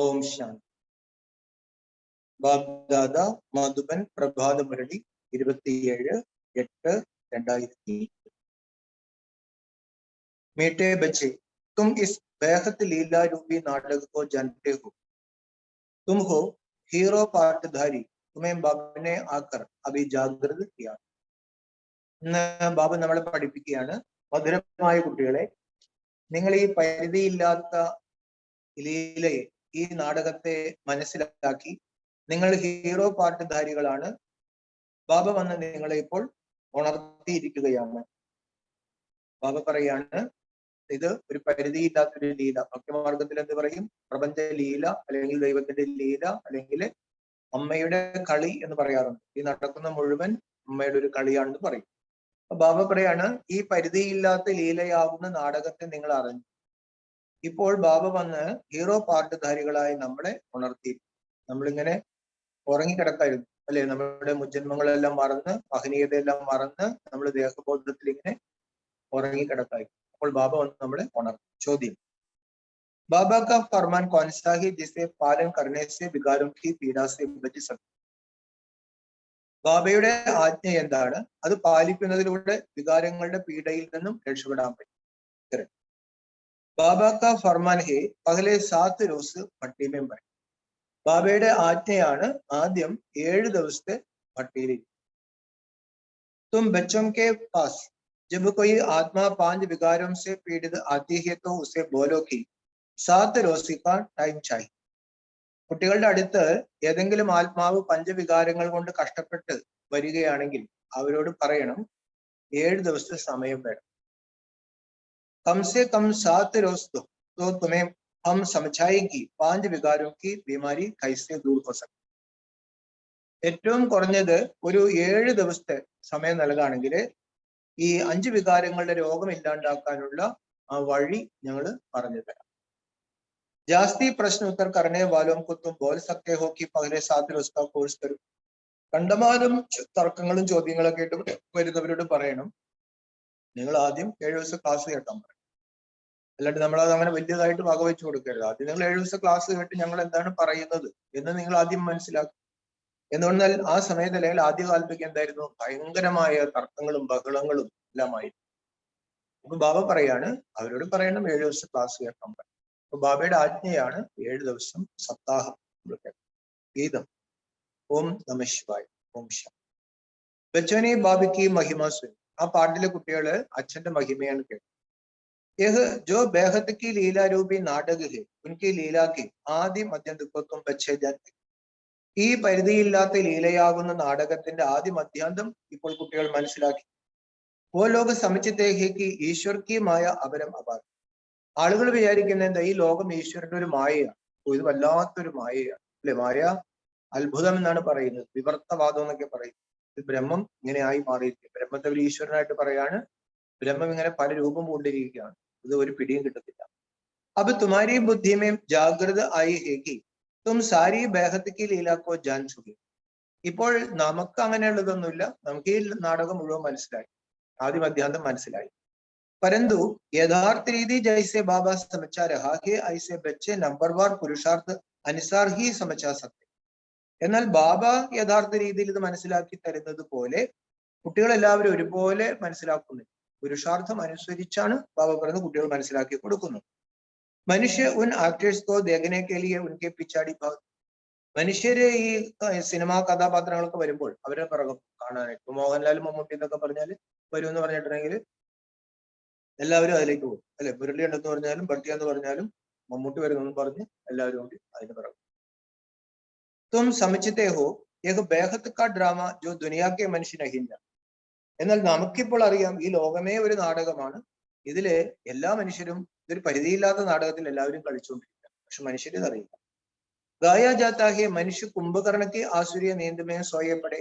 ഓം ശാന്തി. ബാബ്ദാദ മധുബൻ പ്രഭാത മുരളി 27/8/2020। मीठे बच्चे, तुम इस बेहद लीला रूपी नाटक को जानते हो। तुम हो हीरो पाठधारी। तुम्हें बाबा ने आकर अभी जागृत किया। ബാബ നമ്മളെ പഠിപ്പിക്കുകയാണ്, മധുരമായ കുട്ടികളെ, നിങ്ങൾ ഈ പരിധിയില്ലാത്ത ലീലയെ, ഈ നാടകത്തെ മനസ്സിലാക്കി നിങ്ങൾ ഹീറോ പാട്ടുധാരികളാണ്. ബാബ വന്ന് നിങ്ങളെ ഇപ്പോൾ ഉണർത്തിയിരിക്കുകയാണ്. ബാബ പറയാണ്, ഇത് ഒരു പരിധിയില്ലാത്തൊരു ലീല. ഭക്തിമാർഗത്തിൽ എന്ത് പറയും? പ്രപഞ്ച ലീല, അല്ലെങ്കിൽ ദൈവത്തിന്റെ ലീല, അല്ലെങ്കിൽ അമ്മയുടെ കളി എന്ന് പറയാറുണ്ട്. ഈ നടക്കുന്ന മുഴുവൻ അമ്മയുടെ ഒരു കളിയാണെന്ന് പറയും. ബാബ പറയാണ്, ഈ പരിധിയില്ലാത്ത ലീലയാവുന്ന നാടകത്തെ നിങ്ങൾ അറിഞ്ഞു. ഇപ്പോൾ ബാബ വന്ന് ഹീറോ പാട്ടുധാരികളായി നമ്മളെ ഉണർത്തി. നമ്മളിങ്ങനെ ഉറങ്ങിക്കിടക്കായിരുന്നു അല്ലെ? നമ്മുടെ മുജ്ജന്മങ്ങളെല്ലാം മറന്ന്, മഹനീയതയെല്ലാം മറന്ന് നമ്മൾ ദേഹബോധത്തിൽ ഇങ്ങനെ ഉറങ്ങിക്കിടക്കായി. അപ്പോൾ ബാബ വന്ന് നമ്മളെ ഉണർത്തി. ചോദ്യം: ബാബ കാ ഫർമാൻ കौन-सा है जिसे पालन करने से विकारों की पीड़ा से बच सकते? ബാബയുടെ ആജ്ഞ എന്താണ്? അത് പാലിക്കുന്നതിലൂടെ വികാരങ്ങളുടെ പീഡയിൽ നിന്നും രക്ഷപ്പെടാൻ പറ്റും. ബാബ കാ ഫർമാൻ ഹെ പഹലെ 7 रोज ഭട്ടി में बैठ. ബാബയുടെ ആജ്ഞയാണ് ആദ്യം 7 ദിവസത്തെ ഭട്ടിയിൽ. तुम बच्चों के पास जब कोई आत्मा 5 विकारों से पीड़ित आती है तो उसे बोलो कि 7 रोज का टाइम चाहिए. കുട്ടികളുടെ അടുത്ത് ഏതെങ്കിലും ആത്മാവ് പഞ്ചവികാരങ്ങൾ കൊണ്ട് കഷ്ടപ്പെട്ട് വരികയാണെങ്കിൽ അവരോട് പറയണം, 7 ദിവസത്തെ സമയം വേണം. कम से कम 7 रोज तो तुम्हें हम समझाएंगे 5 विकारों की बीमारी कैसे दूर हो सकती. ഏറ്റവും കുറഞ്ഞത് ഒരു 7 ദിവസത്തെ സമയം നൽകുകയാണെങ്കിൽ ഈ 5 വികാരങ്ങളുടെ രോഗം ഇല്ലാണ്ടാക്കാനുള്ള ആ വഴി ഞങ്ങൾ പറഞ്ഞു തരാം. ജാസ്തി പ്രശ്ന ഉത്തർ करने वालों को तुम बोल सकते हो कि पहले 7 रोज का कोर्स करो. കണ്ടമാനം തർക്കങ്ങളും ചോദ്യങ്ങളൊക്കെ ആയിട്ട് വരുന്നവരോട് പറയണം, നിങ്ങൾ ആദ്യം 7 ദിവസം ക്ലാസ് കേട്ടാൻ പറയും. അല്ലാണ്ട് നമ്മളത് അങ്ങനെ വലിയതായിട്ട് വകവെച്ചു കൊടുക്കരുത്. ആദ്യം നിങ്ങൾ 7 ദിവസം ക്ലാസ് കേട്ട് ഞങ്ങൾ എന്താണ് പറയുന്നത് എന്ന് നിങ്ങൾ ആദ്യം മനസ്സിലാക്കും. എന്തുകൊണ്ടാൽ ആ സമയത്ത്, അല്ലെങ്കിൽ ആദ്യകാലത്തൊക്കെ എന്തായിരുന്നു, ഭയങ്കരമായ തർക്കങ്ങളും ബഹളങ്ങളും എല്ലാമായിരുന്നു. അപ്പൊ ബാബ പറയാണ്, അവരോട് പറയണം 7 ദിവസം ക്ലാസ് കേൾക്കാൻ പറയും. അപ്പൊ ബാബയുടെ ആജ്ഞയാണ് 7 ദിവസം സപ്താഹം ഗീതം. ഓം നമ ശിവായ. ഓം ശാന്തി. ബച്ചോനെ ബാബയ്ക്ക് മഹിമ സുൻ. ആ പാട്ടിലെ കുട്ടികള് അച്ഛന്റെ മഹിമയാണ് കേട്ടത്. യഹ് ജോ ബേഹദ് കി ലീല രൂപി നാടക ഹെ ഉൻകി ലീല കി ആദി മധ്യം ദുഃഖത്വം ബച്ചേ ജാത്തെ. ഈ പരിധിയില്ലാത്ത ലീലയാകുന്ന നാടകത്തിന്റെ ആദ്യ മധ്യാന്തം ഇപ്പോൾ കുട്ടികൾ മനസ്സിലാക്കി. ഓ ലോക സമചിത്തേ ഹെ കി ഈശ്വർ കി മായ അപരം അപാരം. ആളുകൾ വിചാരിക്കുന്ന എന്താ, ഈ ലോകം ഈശ്വരന്റെ ഒരു മായയാണ്. ഇത് വല്ലാത്തൊരു മായയാണ് അല്ലെ? മായ അത്ഭുതം എന്നാണ് പറയുന്നത്, വിവർത്തവാദം എന്നൊക്കെ പറയും. ബ്രഹ്മം ഇങ്ങനെ ആയി മാറിയിരിക്കും. ബ്രഹ്മത്തെ ഒരു ഈശ്വരനായിട്ട് പറയാണ്. ബ്രഹ്മം ഇങ്ങനെ പല രൂപം കൊണ്ടിരിക്കുകയാണ്. ഇത് ഒരു പിടിയും കിട്ടത്തില്ല. അപ്പൊ തുമാരി ബുദ്ധിമേ ജാഗ്രത ആയി ഹേകി തും സാരി ബേഹദ് കി ലീല കോ ജാൻ ചുകി. ഇപ്പോൾ നമുക്ക് അങ്ങനെയുള്ളതൊന്നുമില്ല. നമുക്ക് ഈ നാടകം മുഴുവൻ മനസ്സിലായി, ആദ്യ മധ്യാന്തം മനസ്സിലായി. परंतु यथार्थ रीति जैसे बाबा समझा रहा कि ऐसे बच्चे नंबरवार पुरुषार्थ अनुसार ही समझा सकते. എന്നാൽ ബാബ യഥാർത്ഥ രീതിയിൽ ഇത് മനസ്സിലാക്കി തരുന്നത് പോലെ കുട്ടികൾ എല്ലാവരും ഒരുപോലെ മനസ്സിലാക്കുന്നില്ല. പുരുഷാർത്ഥം അനുസരിച്ചാണ് ബാബ പറയുന്നത് കുട്ടികൾ മനസ്സിലാക്കി കൊടുക്കുന്നത്. മനുഷ്യ ഉൻ ആക്ടേഴ്സ് കോ ദേഖനെ കെ ലിയെ ഉൻകെ പിച്ചാടി ഭാഗം. മനുഷ്യര് ഈ സിനിമാ കഥാപാത്രങ്ങളൊക്കെ വരുമ്പോൾ അവരെ പിറകും കാണാനായിട്ട്, മോഹൻലാൽ മമ്മൂട്ടി എന്നൊക്കെ പറഞ്ഞാൽ വരും എന്ന് പറഞ്ഞിട്ടുണ്ടെങ്കിൽ എല്ലാവരും അതിലേക്ക് പോകും അല്ലെ? മുരളി ഉണ്ടെന്ന് പറഞ്ഞാലും ഭട്ടി എന്ന് പറഞ്ഞാലും മമ്മൂട്ടി വരുന്നെന്ന് പറഞ്ഞ് എല്ലാവരും കൂടി അതിന് പിറകും. തും സമചിത്തേ ഹോ ഏക ബേഹദ് കാ ഡ്രാമ ജോ ദുനിയാക്കെ മനുഷ്യനഹില്ല. എന്നാൽ നമുക്കിപ്പോൾ അറിയാം, ഈ ലോകമേ ഒരു നാടകമാണ്. ഇതില് എല്ലാ മനുഷ്യരും, ഇതൊരു പരിധിയില്ലാത്ത നാടകത്തിൽ എല്ലാവരും കളിച്ചുകൊണ്ടിരിക്കുക. പക്ഷെ മനുഷ്യരിതറിയില്ല. ഗായ ജാത്താ ഹെ മനുഷ്യ കുംഭകർണയ്ക്ക് ആസുരിയ നീന്തുമേ സോയപ്പെടെ.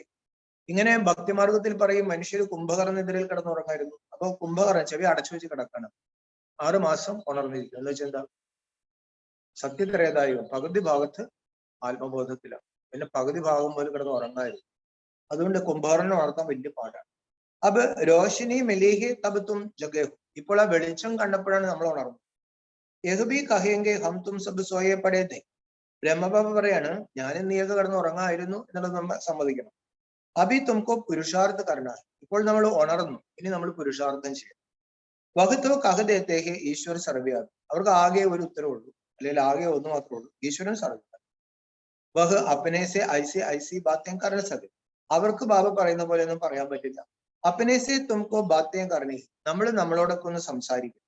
ഇങ്ങനെ ഭക്തിമാർഗത്തിൽ പറയും, മനുഷ്യർ കുംഭകർണെതിരിൽ കിടന്നുറങ്ങായിരുന്നു. അപ്പൊ കുംഭകർണൻ ചെവി അടച്ചു വെച്ച് കിടക്കണം, 6 മാസം ഉണർന്നിരിക്കും. എന്ന് വെച്ചാൽ എന്താ? സത്യത്രേതായും പകുതി ഭാഗത്ത് ആത്മബോധത്തിലാണ്, പിന്നെ പകുതി ഭാഗം പോലും കിടന്ന് ഉറങ്ങായിരുന്നു. അതുകൊണ്ട് കുംഭകർണനെ ഉണർത്താൻ വലിയ പാടാണ്. അപ്പൊ രോഷിനി മെലീഹെ തബ് തും ജഗേഹു. ഇപ്പോൾ ആ വെളിച്ചം കണ്ടപ്പോഴാണ് നമ്മൾ ഉണർന്നത്. യഹ് ബി കഹേംഗെ ഹം തും സബ് സോയെ പടേ തെ. ബ്രഹ്മബാബ പറയാണ് ഞാൻ നീയൊക്കെ കിടന്ന് ഉറങ്ങായിരുന്നു എന്നുള്ളത് നമ്മൾ സമ്മതിക്കണം. അഭി തുമക്കോ പുരുഷാർത്ഥ കർണ, ഇപ്പോൾ നമ്മൾ ഉണർന്നു, ഇനി നമ്മൾ പുരുഷാർത്ഥം ചെയ്യണം. വകുത്തോ കഹദേത്തേഹെ ഈശ്വര സർവ്യാദ്, അവർക്ക് ആകെ ഒരു ഉത്തരവുള്ളൂ, അല്ലെങ്കിൽ ആകെ ഒന്ന് മാത്രമേ ഉള്ളൂ, ഈശ്വരൻ സർവ്വ. വഹ് അപ്പനേസെ ഐസി ഐസി ബാത്തേം കർണ സകെ, അവർക്ക് ബാബ പറയുന്ന പോലെ ഒന്നും പറയാൻ പറ്റില്ല. അപ്പനേസെ തുമക്കോ ബാത്തേം കർണി, നമ്മൾ നമ്മളോടൊക്കെ ഒന്ന് സംസാരിക്കും.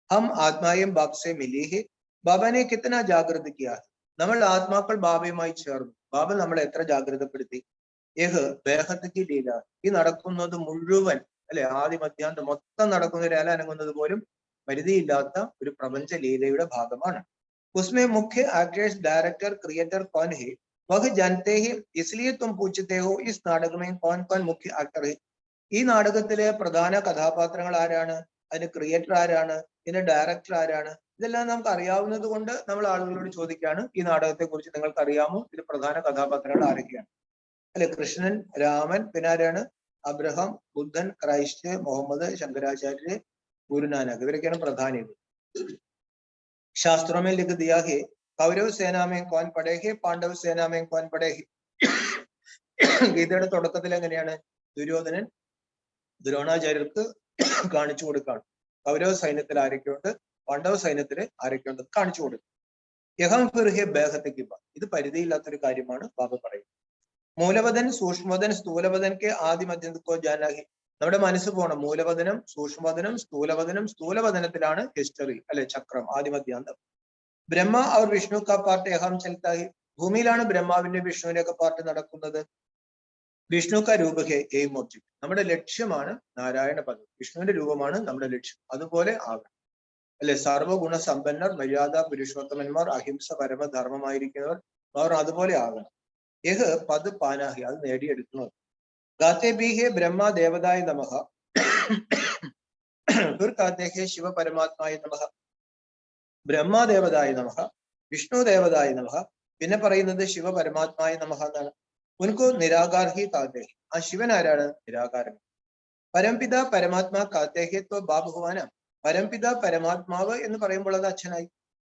ഹം ആത്മായും ബാപ്സെ മിലിഹെ, ബാബനെ കിത്തന ജാഗ്രത കിയാ, നമ്മൾ ആത്മാക്കൾ ബാബയുമായി ചേർന്നു, ബാബ നമ്മളെ എത്ര ജാഗ്രതപ്പെടുത്തി. ഏഹ് ബേഹത്തക്ക് ലീല, ഈ നടക്കുന്നത് മുഴുവൻ അല്ലെ, ആദ്യ മധ്യാന്തം മൊത്തം നടക്കുന്ന ഒരു ഇല അനങ്ങുന്നത് പോലും പരിധിയില്ലാത്ത ഒരു പ്രപഞ്ച ലീലയുടെ ഭാഗമാണ്. ഉസ്മേ മുഖ്യ ആക്ടേഴ്സ് ഡയറക്ടർ ക്രിയേറ്റർ കോൻ ഹെ വഹ് ജാനത്തെ ഹെ, ഇസ്ലിയെ തും പൂछते हो इस नाटक में कौन कौन मुख्य एक्टर है, ഈ നാടകത്തിലെ പ്രധാന കഥാപാത്രങ്ങൾ ആരാണ്, അതിന്റെ ക്രിയേറ്റർ ആരാണ്, ഇതിന്റെ ഡയറക്ടർ ആരാണ്, ഇതെല്ലാം നമുക്ക് അറിയാവുന്നത് കൊണ്ട് നമ്മൾ ആളുകളോട് ചോദിക്കുകയാണ്, ഈ നാടകത്തെ കുറിച്ച് നിങ്ങൾക്ക് അറിയാമോ, ഇതിൽ പ്രധാന കഥാപാത്രങ്ങൾ ആരൊക്കെയാണ്. അല്ലെ, കൃഷ്ണൻ, രാമൻ, പിന്നെ ആരാണ്, അബ്രഹാം, ബുദ്ധൻ, ക്രൈസ്റ്റ്, മുഹമ്മദ്, ശങ്കരാചാര്യ, ഗുരുനാനക്, ഇവരൊക്കെയാണ് പ്രധാനികൾ. ശാസ്ത്രോമേ ലിഖ് ദിയാ ഹെ കൗരവ് സേനാമേ കോൻ പടേ ഹെ പാണ്ഡവ് സേനാമേ കോൻ പടേ ഹെ. ഗീതയുടെ തുടക്കത്തിൽ എങ്ങനെയാണ്, ദുര്യോധനൻ ദ്രോണാചാര്യർക്ക് കാണിച്ചു കൊടുക്കാണ് കൗരവ സൈന്യത്തിൽ ആരൊക്കെയുണ്ട്, പാണ്ഡവ സൈന്യത്തിൽ ആരൊക്കെയുണ്ട് കാണിച്ചു കൊടുക്കും. യഹം ഫിർ ഹെ ബേഹത്തേക്ക്, ഇത് പരിധിയില്ലാത്തൊരു കാര്യമാണ് ബാബ പറയുന്നത്. മൂലവതൻ സൂക്ഷ്മവതൻ സ്ഥൂലവതൻക്ക് ആദ്യ മധ്യക്കോ ജാനാഹി, നമ്മുടെ മനസ്സ് പോണം, മൂലവതനം, സൂക്ഷ്മവതനം, സ്ഥൂലവതനം, സ്ഥൂലവതനത്തിലാണ് ഹിസ്റ്ററി അല്ലെ, ചക്രം, ആദിമധ്യാന്തം. ബ്രഹ്മ അവർ വിഷ്ണു കാ പാർട്ട് യഹാം ചലത്താഹി, ഭൂമിയിലാണ് ബ്രഹ്മാവിന്റെ വിഷ്ണുവിന്റെ ഒക്കെ പാർട്ട് നടക്കുന്നത്. വിഷ്ണു കാ രൂപ ഹെ എയിം ഒബ്ജക്ട്, നമ്മുടെ ലക്ഷ്യമാണ് നാരായണ പദം, വിഷ്ണുവിന്റെ രൂപമാണ് നമ്മുടെ ലക്ഷ്യം, അതുപോലെ ആകണം അല്ലെ. സർവഗുണ സമ്പന്നർ, മര്യാദ പുരുഷോത്തമന്മാർ, അഹിംസ പരമധർമ്മമായിരിക്കുന്നവർ, അവർ അതുപോലെ ആകണം. യഹ് പദ് പാനാഹി, അത് നേടിയെടുക്കുന്നത്. ഗാത്തെ ബി ഹെ ബ്രഹ്മ ദേവതായ നമഃ, ഫിർ ഗാത്തെ ഹെ ശിവ പരമാത്മായ നമഃ, ബ്രഹ്മദേവതായ നമഃ, വിഷ്ണു ദേവതായ നമഃ, പിന്നെ പറയുന്നത് ശിവ പരമാത്മായ നമഃ എന്നാണ്. ഉनको നിരാകാർ ഹി കാത്തെ ഹെ, ആ ശിവൻ ആരാണ്, നിരാകാരൻ. പരംപിത പരമാത്മാ കാത്തെ ഹെ തോ ബാബ് ഹുവാന, പരംപിത പരമാത്മാവ് എന്ന് പറയുമ്പോൾ അത് അച്ഛനായി.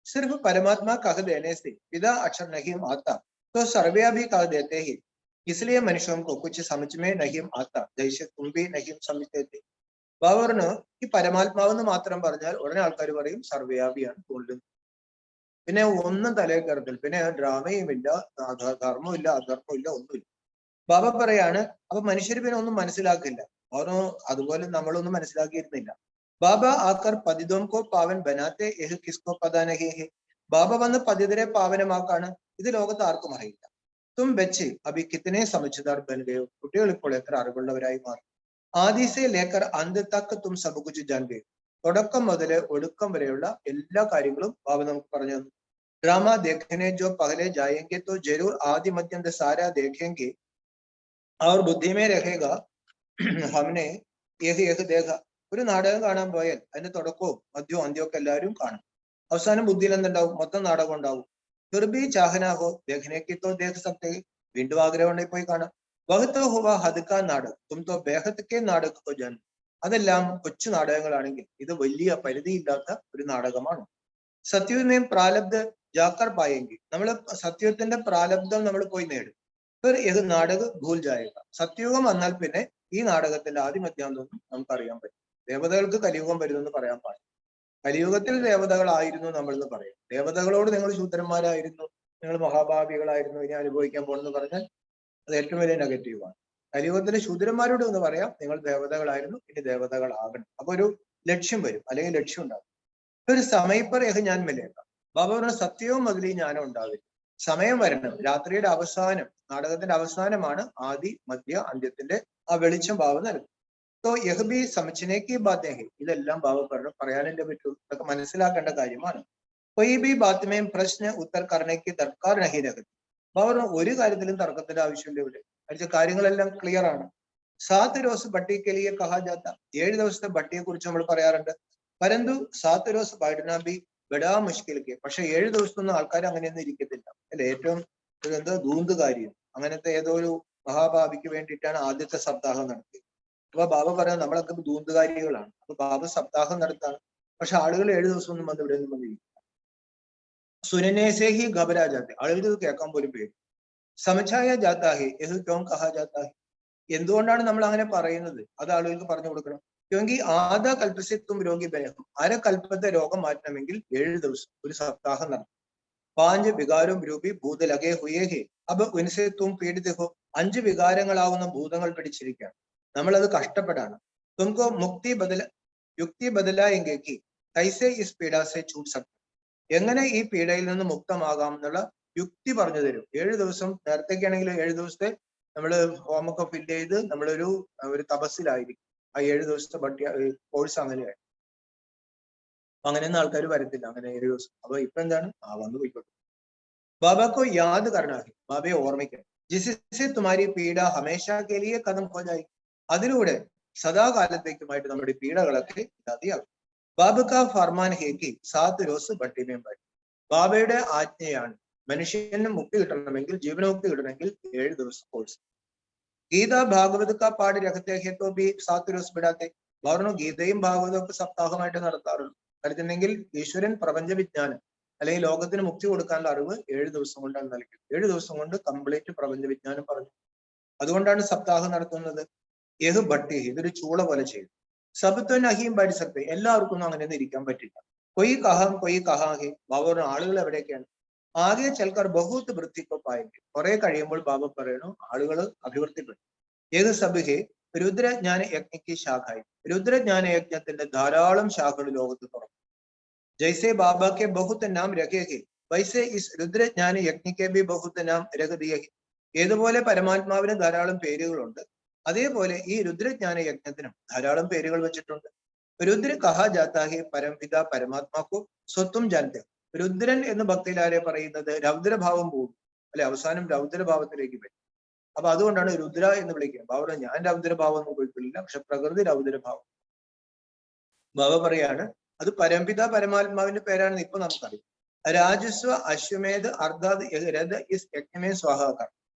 സിർഫ് പരമാത്മാ കഹ ദേനെ സെ പിതാ അക്ഷർ നഹീം ആത്ത तो सर्वया भी कह देते हैं, इसलिए मनुष्यों को कुछ समझ में नहीं आता, जैसे तुम भी नहीं समझते थे. ബാബറിന് ഈ പരമാത്മാവെന്ന് മാത്രം പറഞ്ഞാൽ ഉടനെ ആൾക്കാർ പറയും സർവ്വവ്യാപിയാണ് ഗോൾഡൻ, പിന്നെ ഒന്നും തലയിൽ കയറത്തില്ല, പിന്നെ ഡ്രാമയും ഇല്ല, ധർമ്മവും ഇല്ല, അധർമ്മവും ഇല്ല, ഒന്നുമില്ല. ബാബ പറയാണ്, അപ്പൊ മനുഷ്യർ പിന്നെ ഒന്നും മനസ്സിലാക്കില്ല, അവരോ അതുപോലെ നമ്മളൊന്നും മനസ്സിലാക്കിയിരുന്നില്ല. ബാബ ആക്കർ പതിതോം കോ പാവൻ ബനാത്തെ യഹ് കിസ്കോ പതാ നഹി ഹെ, ബാബ വന്ന് പതിതരെ പാവനമാക്കാണ്, ഇത് ലോകത്ത് ആർക്കും അറിയില്ല. തും ബച്ച് അഭി കിത്തനെ സമജ്ദാർ ബൻ ഗയോ, കുട്ടികൾ ഇപ്പോൾ എത്ര അറിവുള്ളവരായി മാറി. ആദിസെ ലേക്കർ അന്ത് തക്ക് തും സബ് കുച്ച് ജാൻ ഗയോ, തുടക്കം മുതൽ ഒടുക്കം വരെയുള്ള എല്ലാ കാര്യങ്ങളും ബാബ നമുക്ക് പറഞ്ഞു തന്നു. ഡ്രാമ ദേഖനെ ജോ പഹലെ ജായെങ്കെ തോ ജരൂർ ആദി മധ്യന്ത സാരാ ദേഖെങ്കെ അവർ ബുദ്ധി മേ രഹേഗ ഹംനെ യഹ് യഹ് ദേഖ, ഒരു നാടകം കാണാൻ പോയാൽ അതിന്റെ തുടക്കവും മധ്യവും അന്ത്യവും ഒക്കെ എല്ലാവരും കാണും, അവസാനം ബുദ്ധിയിൽ എന്തുണ്ടാവും, മൊത്തം നാടകം ഉണ്ടാവും. ഫിർബി ചാഹനാഹോ ദേഖ്നെ തോ ദേഖ് സക്തേ, വീണ്ടും ആഗ്രഹം ഉണ്ടെങ്കിൽ പോയി കാണാം. വഹത്തോ ഹുവ ഹദ്കാ നാടകം തും തോ ബേഹത് കെ നാടക കോ ജാൻ, അതെല്ലാം കൊച്ചു നാടകങ്ങളാണെങ്കിൽ ഇത് വലിയ പരിധിയില്ലാത്ത ഒരു നാടകമാണ്. സത്യവുമേം പ്രാലബ്ധ ജാക്കർ പായെങ്കിൽ, നമ്മൾ സത്യത്തിന്റെ പ്രാലബ്ധം നമ്മൾ പോയി നേടും. ഫിർ യഹ് നാടക ഭൂൽ ജായേഗ, സത്യയുഗം വന്നാൽ പിന്നെ ഈ നാടകത്തിന്റെ ആദ്യ മധ്യാന്തമൊന്നും നമുക്ക് അറിയാൻ പറ്റും. ദേവതകൾക്ക് കലിയുഗം വരുമെന്ന് പറയാൻ പാടില്ല, കലിയുഗത്തിൽ ദേവതകളായിരുന്നു നമ്മൾ എന്ന് പറയും. ദേവതകളോട് നിങ്ങൾ ശൂദ്രന്മാരായിരുന്നു, നിങ്ങൾ മഹാഭാവികളായിരുന്നു, ഇനി അനുഭവിക്കാൻ പോകുന്നു പറഞ്ഞാൽ അത് ഏറ്റവും വലിയ നെഗറ്റീവാണ്. കലിയുഗത്തിലെ ശൂദ്രന്മാരോട് എന്ന് പറയാം, നിങ്ങൾ ദേവതകളായിരുന്നു, ഇനി ദേവതകളാകണം. അപ്പൊ ഒരു ലക്ഷ്യം വരും, അല്ലെങ്കിൽ ലക്ഷ്യം ഉണ്ടാകും. ഒരു സമയപ്പർ യഹ് ഞാൻ മിലേക്കാം, ബാബ പറഞ്ഞ സത്യവും അതിൽ ജ്ഞാനം ഉണ്ടാവില്ല, സമയം വരണം. രാത്രിയുടെ അവസാനം, നാടകത്തിന്റെ അവസാനമാണ് ആദി മധ്യ അന്ത്യത്തിന്റെ ആ വെളിച്ചം ബാബ നൽകും. तो यह भी समझने की बातें हैं, ഇതെല്ലാം ബാബ പറയാനല്ലേ പറ്റൂ, ഇതൊക്കെ മനസ്സിലാക്കേണ്ട കാര്യമാണ്. कोई भी बात में प्रश्न उत्तर करने की दरकार नहीं रखती, ബാബ ഒരു കാര്യത്തിലും തർക്കത്തിന്റെ ആവശ്യമില്ല ഇവിടെ, അടിച്ച കാര്യങ്ങളെല്ലാം ക്ലിയർ ആണ്. 7 रोज ബട്ടി के लिए कहा जाता, 7 ദിവസത്തെ ബട്ടിയെ കുറിച്ച് നമ്മൾ പറയാറുണ്ട്. പരന്തു 7 रोज बैठना भी बड़ा मुश्किल के, പക്ഷെ 7 ദിവസത്തൊന്നും ആൾക്കാർ അങ്ങനെയൊന്നും ഇരിക്കത്തില്ല അല്ലെ. ഏറ്റവും എന്താ ധൂന്ത് കാര്യം, അങ്ങനത്തെ ഏതോ ഒരു മഹാഭാവിക്ക് വേണ്ടിയിട്ടാണ് ആദ്യത്തെ സപ്താഹം നടത്തിയത്. അപ്പൊ ബാബ പറയാൻ നമ്മളൊക്കെ ധൂന്തുകാരികളാണ്, അപ്പൊ ബാബ സപ്താഹം നടത്താണ്, പക്ഷെ ആളുകൾ 7 ദിവസം ഒന്നും വന്ന് ഇവിടെ ഒന്നും വന്നിരിക്കും. സുനനെ ഹി ഘബരാ ജാത്തെ, ആളുകൾക്ക് ഇത് കേൾക്കാൻ പോലും പേടി. സമഛായ ജാത്താ ഹെ യഹ് ക്യോം കഹാ ജാത്താ ഹെ, എന്തുകൊണ്ടാണ് നമ്മൾ അങ്ങനെ പറയുന്നത് അത് ആളുകൾക്ക് പറഞ്ഞു കൊടുക്കണം. ക്യോങ്കി ആദാ കൽപ്പസെ തും രോഗി ബനഹോ, അരകൽപ്പത്തെ രോഗം മാറ്റണമെങ്കിൽ 7 ദിവസം ഒരു സപ്താഹം നടക്കും. 5 വികാരം രൂപി ഭൂത ലഗേ ഹുയേ ഹെ അബ് ഉൻസെ തും പീഡിത ഹോ, 5 വികാരങ്ങളാവുന്ന ഭൂതങ്ങൾ പിടിച്ചിരിക്കുകയാണ്, നമ്മളത് കഷ്ടപ്പെടാണ്. തുംകോ യുക്തി ബദലായെങ്കി കൈസെ ഇസ് പീഡാസെ ചൂട്ട് സക്ത, എങ്ങനെ ഈ പീഡയിൽ നിന്ന് മുക്തമാകാം എന്നുള്ള യുക്തി പറഞ്ഞു തരും. 7 ദിവസം നേരത്തേക്കാണെങ്കിൽ 7 ദിവസത്തെ നമ്മള് ഫോമൊക്കെ ഫില്ല് ചെയ്ത് നമ്മളൊരു തപസ്സിലായിരിക്കും. ആ 7 ദിവസത്തെ കോഴ്സ് അങ്ങനെയായി. അങ്ങനെയൊന്നും ആൾക്കാർ വരത്തില്ല അങ്ങനെ 7 ദിവസം. അപ്പൊ ഇപ്പൊ എന്താണ് വന്നു പോയിക്കോട്ടെ. ബാബാക്കോ യാദ് കർണാഹി, ബാബയെ ഓർമ്മിക്കണം. ജിസിസെ തുമാരി പീഡ ഹമേശ കേലിയെ കഥം ഹോജായി, അതിലൂടെ സദാകാലത്തേക്കുമായിട്ട് നമ്മുടെ പീഡകളൊക്കെ ഇല്ലാതെയാകും. ബാബക്ക ഫർമാൻ ഹേക്കി 7 രോസ് ഭട്ടിമേം പാടി, ബാബയുടെ ആജ്ഞയാണ് മനുഷ്യന് മുക്തി കിട്ടണമെങ്കിൽ, ജീവനമുക്തി കിട്ടണമെങ്കിൽ 7 ദിവസം കോഴ്സ്. ഗീത ഭാഗവത് കാ പാടി രഖത്തെ ഹെ തോ ഭി 7 രോസ് ബിടാത്തെ, പറഞ്ഞു ഗീതയും ഭാഗവതവും ഒക്കെ സപ്താഹമായിട്ട് നടത്താറുള്ളൂ. കരുതുന്നെങ്കിൽ ഈശ്വരൻ പ്രപഞ്ച വിജ്ഞാനം അല്ലെങ്കിൽ ലോകത്തിന് മുക്തി കൊടുക്കാനുള്ള അറിവ് 7 ദിവസം കൊണ്ടാണ് നൽകിയത്. 7 ദിവസം കൊണ്ട് കംപ്ലീറ്റ് പ്രപഞ്ച വിജ്ഞാനം പറഞ്ഞു. അതുകൊണ്ടാണ് സപ്താഹം നടത്തുന്നത്. യഹ് ഭട്ടി, ഇതൊരു ചൂള പോലെ ചെയ്തു. സബത്വൻ അഹിയും പഠിസത്തെ, എല്ലാവർക്കും അങ്ങനെ ഇരിക്കാൻ പറ്റില്ല. കൊയ് കഹാം കൊയ് കഹാഹെ, ബാബ ആളുകൾ എവിടെയൊക്കെയാണ്. ആകെ ചെൽക്കാർ ബഹുത്ത് വൃത്തിക്കൊപ്പായെങ്കിൽ, കുറെ കഴിയുമ്പോൾ ബാബ പറയണു ആളുകൾ അഭിവൃദ്ധിപ്പെട്ടു. ഏത് സബ് ഹെ രുദ്രജ്ഞാന യജ്ഞയ്ക്ക് ശാഖായി, രുദ്രജ്ഞാന യജ്ഞത്തിന്റെ ധാരാളം ശാഖകൾ ലോകത്ത് തുറന്നു. ജൈസെ ബാബാക്കെ ബഹുത്ത് നാം രഖേ ഹെ വൈസെ ഇസ് രുദ്രജ്ഞാന യജ്ഞയ്ക്ക് ബി ബഹുത്ത് നാം രഖദിയ ഹെ, ഏതുപോലെ പരമാത്മാവിന് ധാരാളം പേരുകളുണ്ട്, അതേപോലെ ഈ രുദ്രജ്ഞാന യജ്ഞത്തിനും ധാരാളം പേരുകൾ വെച്ചിട്ടുണ്ട്. രുദ്ര കഹാ ജാത്താ ഹെ പരംപിത പരമാത്മാക്കോ സ്വത്വം ജാനത്തെ, രുദ്രൻ എന്ന് ഭക്തിയിലാരെ പറയുന്നത് രൗദ്രഭാവം പോകും അല്ലെ, അവസാനം രൗദ്രഭാവത്തിലേക്ക് വരും. അപ്പൊ അതുകൊണ്ടാണ് രുദ്ര എന്ന് വിളിക്കുക. ബാബ ഞാൻ രൗദ്രഭാവം ഒന്നും പോയിട്ടില്ല, പക്ഷെ പ്രകൃതി രൗദ്രഭാവം. ബാബ പറയാണ് അത് പരംപിത പരമാത്മാവിന്റെ പേരാണെന്ന് ഇപ്പൊ നമുക്കറിയാം. രാജസ്വ അശ്വമേധ അർദ്ധാത് രഥ ഇസ് യജ്ഞമേ സ്വാഹാകാർ,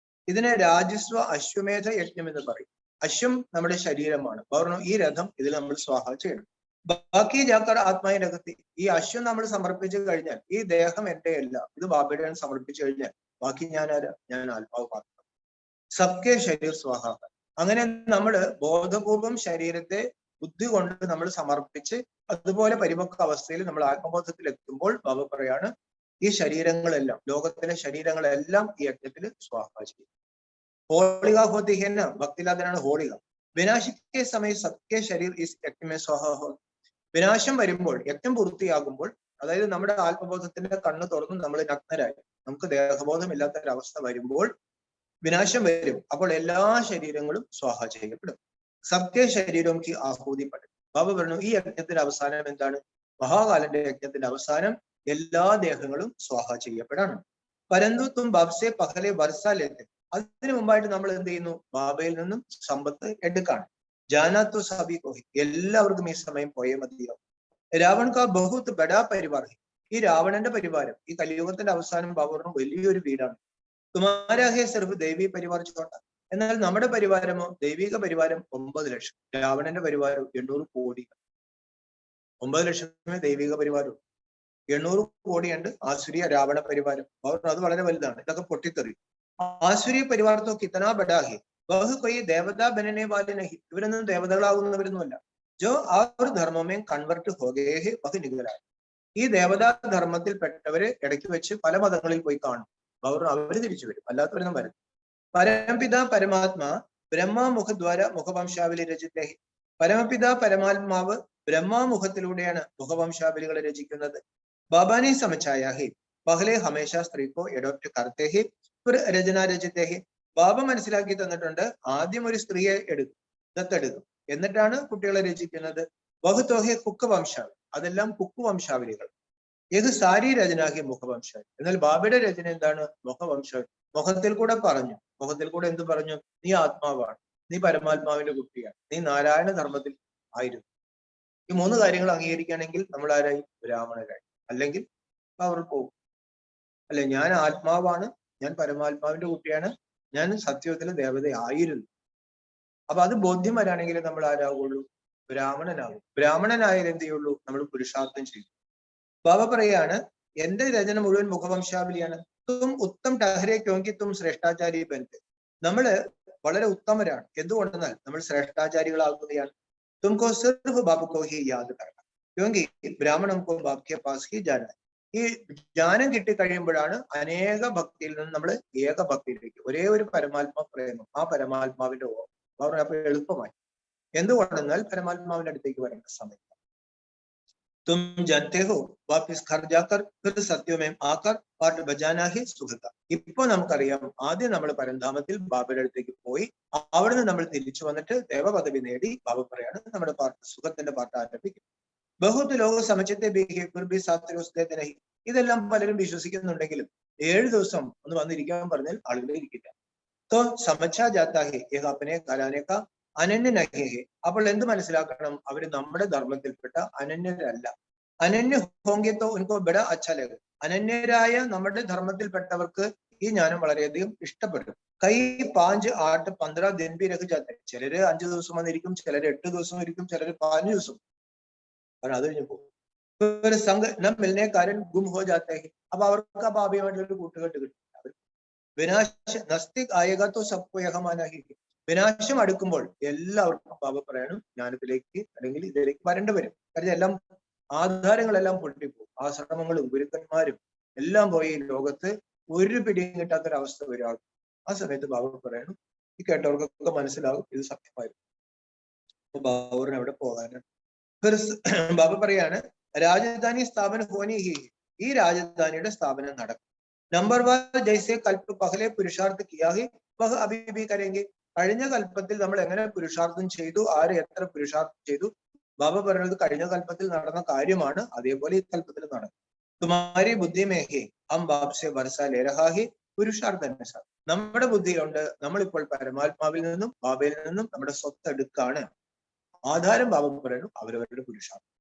ഇതിനെ രാജസ്വ അശ്വമേധ യജ്ഞം എന്ന് പറയും. അശ്വം നമ്മുടെ ശരീരമാണ്. പറഞ്ഞു ഈ രഥം ഇതിൽ നമ്മൾ സ്വാഹ ചെയ്യണം. ബാക്കി ജാക്കർ ആത്മായ രഥത്തിൽ, ഈ അശ്വം നമ്മൾ സമർപ്പിച്ചു കഴിഞ്ഞാൽ ഈ ദേഹം എന്റെ അല്ല, ഇത് ബാബയുടെ സമർപ്പിച്ചു കഴിഞ്ഞാൽ ബാക്കി ഞാൻ ആരാ, ഞാൻ ആത്മാവ് മാത്രം. സബ്കെ ശരീർ സ്വാഹാകാർ, അങ്ങനെ നമ്മൾ ബോധപൂർവം ശരീരത്തെ ബുദ്ധി കൊണ്ട് നമ്മൾ സമർപ്പിച്ച് അതുപോലെ പരിപക്വ അവസ്ഥയിൽ നമ്മൾ ആത്മബോധത്തിൽ എത്തുമ്പോൾ ബാബ പറയാണ് ഈ ശരീരങ്ങളെല്ലാം, ലോകത്തിലെ ശരീരങ്ങളെല്ലാം ഈ യജ്ഞത്തിൽ സ്വാഹ ചെയ്യും. ഹോളിക ഹോത്തി ഹെ ന, ഭക്തിലാദനാണ് ഹോളിക. വിനാശിക്കെ സമയം സബ്കെ ശരീർ ഇസ് യജ്ഞമേ സ്വാഹ ഹോ, വിനാശം വരുമ്പോൾ യജ്ഞം പൂർത്തിയാകുമ്പോൾ, അതായത് നമ്മുടെ ആത്മബോധത്തിന്റെ കണ്ണ് തുറന്ന് നമ്മൾ നഗ്നരായി നമുക്ക് ദേഹബോധമില്ലാത്ത ഒരവസ്ഥ വരുമ്പോൾ വിനാശം വരും. അപ്പോൾ എല്ലാ ശരീരങ്ങളും സ്വാഹ ചെയ്യപ്പെടും. സബ്കെ ശരീരം കി ആഹൂതിപ്പെടും. ബാബ പറഞ്ഞു ഈ യജ്ഞത്തിന്റെ അവസാനം എന്താണ്, മഹാകാലന്റെ യജ്ഞത്തിന്റെ അവസാനം എല്ലാ ദേഹങ്ങളും സ്വാഹ ചെയ്യപ്പെടാണ്. പരന്തുത്വം ബാബ്സെ പകലെ വർഷാലെത്തി, അതിനു മുമ്പായിട്ട് നമ്മൾ എന്ത് ചെയ്യുന്നു, ബാബയിൽ നിന്നും സമ്പത്ത് എടുക്കാണ്. ജാനാത്വ സബി കോഹി, എല്ലാവർക്കും ഈ സമയം പോയേ മതിയാവും. രാവൺ കാ ബഹുത്ത് ബഡാ പരിവാർ, ഈ രാവണന്റെ പരിവാരം ഈ കലിയുഗത്തിന്റെ അവസാനം ബാബ പറഞ്ഞു വലിയൊരു വീടാണ്. തുമാരാഹേ സർവ് ദൈവീ പരിവാർ ചോട്ട, എന്നാൽ നമ്മുടെ പരിവാരമോ ദൈവിക പരിവാരം 9 ലക്ഷം, രാവണന്റെ പരിവാരം 800 കോടി. 9 ലക്ഷമേ ദൈവിക പരിവാരം, 800 കോടിയുണ്ട് ആസുരിയ രാവണ പരിവാരം. അത് വളരെ വലുതാണ്. ഇതൊക്കെ പൊട്ടിത്തെറി. ആസുരിയ പരിവാരത്തോ കിത്തനാ ബഡാഹി ബഹു കൊയ് ദേവതാ ബനനെ വാലെ നഹി, ഇവരൊന്നും ദേവതകളാവുന്നവരൊന്നുമല്ല. ജോ ആ ഒരു ധർമ്മമേ കൺവെർട്ട് ഹോഗേഹി ബഹു നികരായി, ഈ ദേവതാ ധർമ്മത്തിൽപ്പെട്ടവര് ഇടയ്ക്ക് വെച്ച് പല മതങ്ങളിൽ പോയി കാണും. അവര് തിരിച്ചു വരും, അല്ലാത്തവരൊന്നും വരും. പരംപിത പരമാത്മാ ബ്രഹ്മമുഖദ്വാര മുഖവംശാവലി രചിതേ, പരമപിത പരമാത്മാവ് ബ്രഹ്മാമുഖത്തിലൂടെയാണ് മുഖവംശാവലികളെ രചിക്കുന്നത്. ബാബാനെ സമച്ചായ ഹി പഹലെ ഹമേശ സ്ത്രീക്കോ എഡോപ്റ്റ് കർത്തേ ഹി ഫിർ രചന രചിതേ ഹി, ബാബ മനസ്സിലാക്കി തന്നിട്ടുണ്ട് ആദ്യം ഒരു സ്ത്രീയെ ദത്തെടുക്കും, എന്നിട്ടാണ് കുട്ടികളെ രചിക്കുന്നത്. ബഹുത്തോഹെ കുക്ക് വംശാവലി, അതെല്ലാം കുക്ക് വംശാവലികൾ. ഏത് സാരി രചനാഹി മുഖവംശാവലി, എന്നാൽ ബാബയുടെ രചന എന്താണ്, മുഖവംശാവലി. മുഖത്തിൽ കൂടെ പറഞ്ഞു, മുഖത്തിൽ കൂടെ എന്ത് പറഞ്ഞു, നീ ആത്മാവാണ്, നീ പരമാത്മാവിന്റെ കുട്ടിയാണ്, നീ നാരായണ ധർമ്മത്തിൽ ആയിരുന്നു. ഈ 3 കാര്യങ്ങൾ അംഗീകരിക്കുകയാണെങ്കിൽ നമ്മൾ ആരായി, ബ്രാഹ്മണരായി. അല്ലെങ്കിൽ അവർ പോകും അല്ലെ, ഞാൻ ആത്മാവാണ്, ഞാൻ പരമാത്മാവിന്റെ കുട്ടിയാണ്, ഞാൻ സത്യത്തിലെ ദേവതയായിരുന്നു. അപ്പൊ അത് ബോധ്യം വരാണെങ്കിൽ നമ്മൾ ആരാകുള്ളൂ, ബ്രാഹ്മണനാകും. ബ്രാഹ്മണനായാലും എന്ത് ചെയ്യുള്ളൂ, നമ്മൾ പുരുഷാർത്ഥം ചെയ്യും. ബാബ പറയാണ് എന്റെ രചന മുഴുവൻ മുഖവംശാവലിയാണ്. തും ഉത്തം ടഹരെ ക്യോങ്കി തും ശ്രേഷ്ഠാചാരി ബൻതെ. നമ്മള് വളരെ ഉത്തമരാണ്. എന്തുകൊണ്ടെന്നാൽ നമ്മൾ ശ്രേഷ്ഠാചാരികളാകുകയാണ്. തുംകോ സിർഫ് ബാബുക്കോ ഹി യാദ് കർണം ക്യോങ്കി ബ്രാഹ്മണം കോ ബാബ് കെ പാസ് ഹി ജാന. ഈ ജ്ഞാനം കിട്ടിക്കഴിയുമ്പോഴാണ് അനേക ഭക്തിയിൽ നിന്ന് നമ്മൾ ഏക ഭക്തിയിലേക്ക്, ഒരേ ഒരു പരമാത്മാ പ്രേമം, ആ പരമാത്മാവിന്റെ ഓർമ്മ അപ്പൊ എളുപ്പമായി. എന്തുകൊണ്ടെന്നാൽ പരമാത്മാവിന്റെ അടുത്തേക്ക് വരേണ്ട സമയം. तुम जानते हो वापिस घर जाकर फिर सत्यों में आकर पाठ बजाना ही सुख का. ഇപ്പൊ നമുക്കറിയാം, ആദ്യം നമ്മൾ പരന്ധാമത്തിൽ ബാബയുടെ അടുത്തേക്ക് പോയി അവിടുന്ന് നമ്മൾ തിരിച്ചു വന്നിട്ട് ദേവപദവി നേടി ബാബ പറയാണ് നമ്മുടെ പാട്ട്, സുഖത്തിന്റെ പാട്ട് ആരംഭിക്കും. ബഹുത് ലോക സമചിത്തെ ബിഹി. ഇതെല്ലാം പലരും വിശ്വസിക്കുന്നുണ്ടെങ്കിലും 7 ദിവസം ഒന്ന് വന്നിരിക്കാൻ പറഞ്ഞാൽ ആളുകളെ ഇരിക്കില്ല. തോ സമച്ചാ ജാത്താ ഹെ യഹ് അപ്നെ ഘരാനെ കാ അനന്യ നഹി ഹെ. അപ്പോൾ എന്ത് മനസ്സിലാക്കണം? അവര് നമ്മുടെ ധർമ്മത്തിൽപ്പെട്ട അനന്യരല്ല. അനന്യ ഹോങ്കെത്തോ ഉൻകോ ബഡ അച്ഛാ ലഗ. അനന്യരായ നമ്മുടെ ധർമ്മത്തിൽപ്പെട്ടവർക്ക് ഈ ജ്ഞാനം വളരെയധികം ഇഷ്ടപ്പെടും. കൈ 5, 8, 15 ദിൻ ബി രഹ് ജാത്തെ. ചിലര് 5 ദിവസം വന്നിരിക്കും, ചിലര് 8 ദിവസം ഇരിക്കും, ചിലര് 15 ദിവസം. അത് കഴിഞ്ഞ് പോകും. സംഘ നം മിൽനെ കാരൻ ഗും ഹോ ജാത്തെ ഹെ. അപ്പൊ അവർക്ക് ആ ബാബയുമായിട്ടുള്ള കൂട്ടുകെട്ട് കിട്ടും. വിനാശ നസ്തിക് ആയകത്തോ സബ്കോ യഹമാനാ ഹി. വിനാശം അടുക്കുമ്പോൾ എല്ലാവർക്കും ബാബ പറയണം ജ്ഞാനത്തിലേക്ക് അല്ലെങ്കിൽ ഇതിലേക്ക് വരേണ്ടി വരും. കാരണം എല്ലാം ആധാരങ്ങളെല്ലാം പൊട്ടിപ്പോകും. ആശ്രമങ്ങളും ഗുരുക്കന്മാരും എല്ലാം പോയി ലോകത്ത് ഒരു പിടിയും കിട്ടാത്തൊരവസ്ഥ വരും. ആ സമയത്ത് ബാബ പറയണം, ഈ കേട്ടവർക്കൊക്കെ മനസ്സിലാവും ഇത് സത്യമായിരുന്നു. അപ്പൊ ബാബറിന് എവിടെ പോകാനാണ്? ബാബ പറയാണ്, രാജധാനി സ്ഥാപനം ഹോനി ഹി. ഈ രാജധാനിയുടെ സ്ഥാപനം നടക്കും. നമ്പർ 1 ജൈസെ കൽപ്പ് പഹലെ പുരുഷാർത്ഥ കിയാ ഹി വഹ് അഭി ഭി കരേംഗെ. കഴിഞ്ഞ കൽപ്പത്തിൽ നമ്മൾ എങ്ങനെ പുരുഷാർത്ഥം ചെയ്തു, ആര് എത്ര പുരുഷാർത്ഥം ചെയ്തു, ബാബ പറയുന്നത് കഴിഞ്ഞ കൽപ്പത്തിൽ നടന്ന കാര്യമാണ്, അതേപോലെ ഈ കൽപ്പത്തിൽ നടക്കും. തുമാരി ബുദ്ധി മേഹി ഹം ബാബ് സെ വർഷ ലേ രഹാ ഹി പുരുഷാർത്ഥ. നമ്മുടെ ബുദ്ധിയിലുണ്ട്, നമ്മളിപ്പോൾ പരമാത്മാവിൽ നിന്നും ബാബയിൽ നിന്നും നമ്മുടെ സ്വത്ത് എടുക്കാണ്. ആധാരം ബാബ പറയുന്നു അവരവരുടെ പുരുഷാർത്ഥം.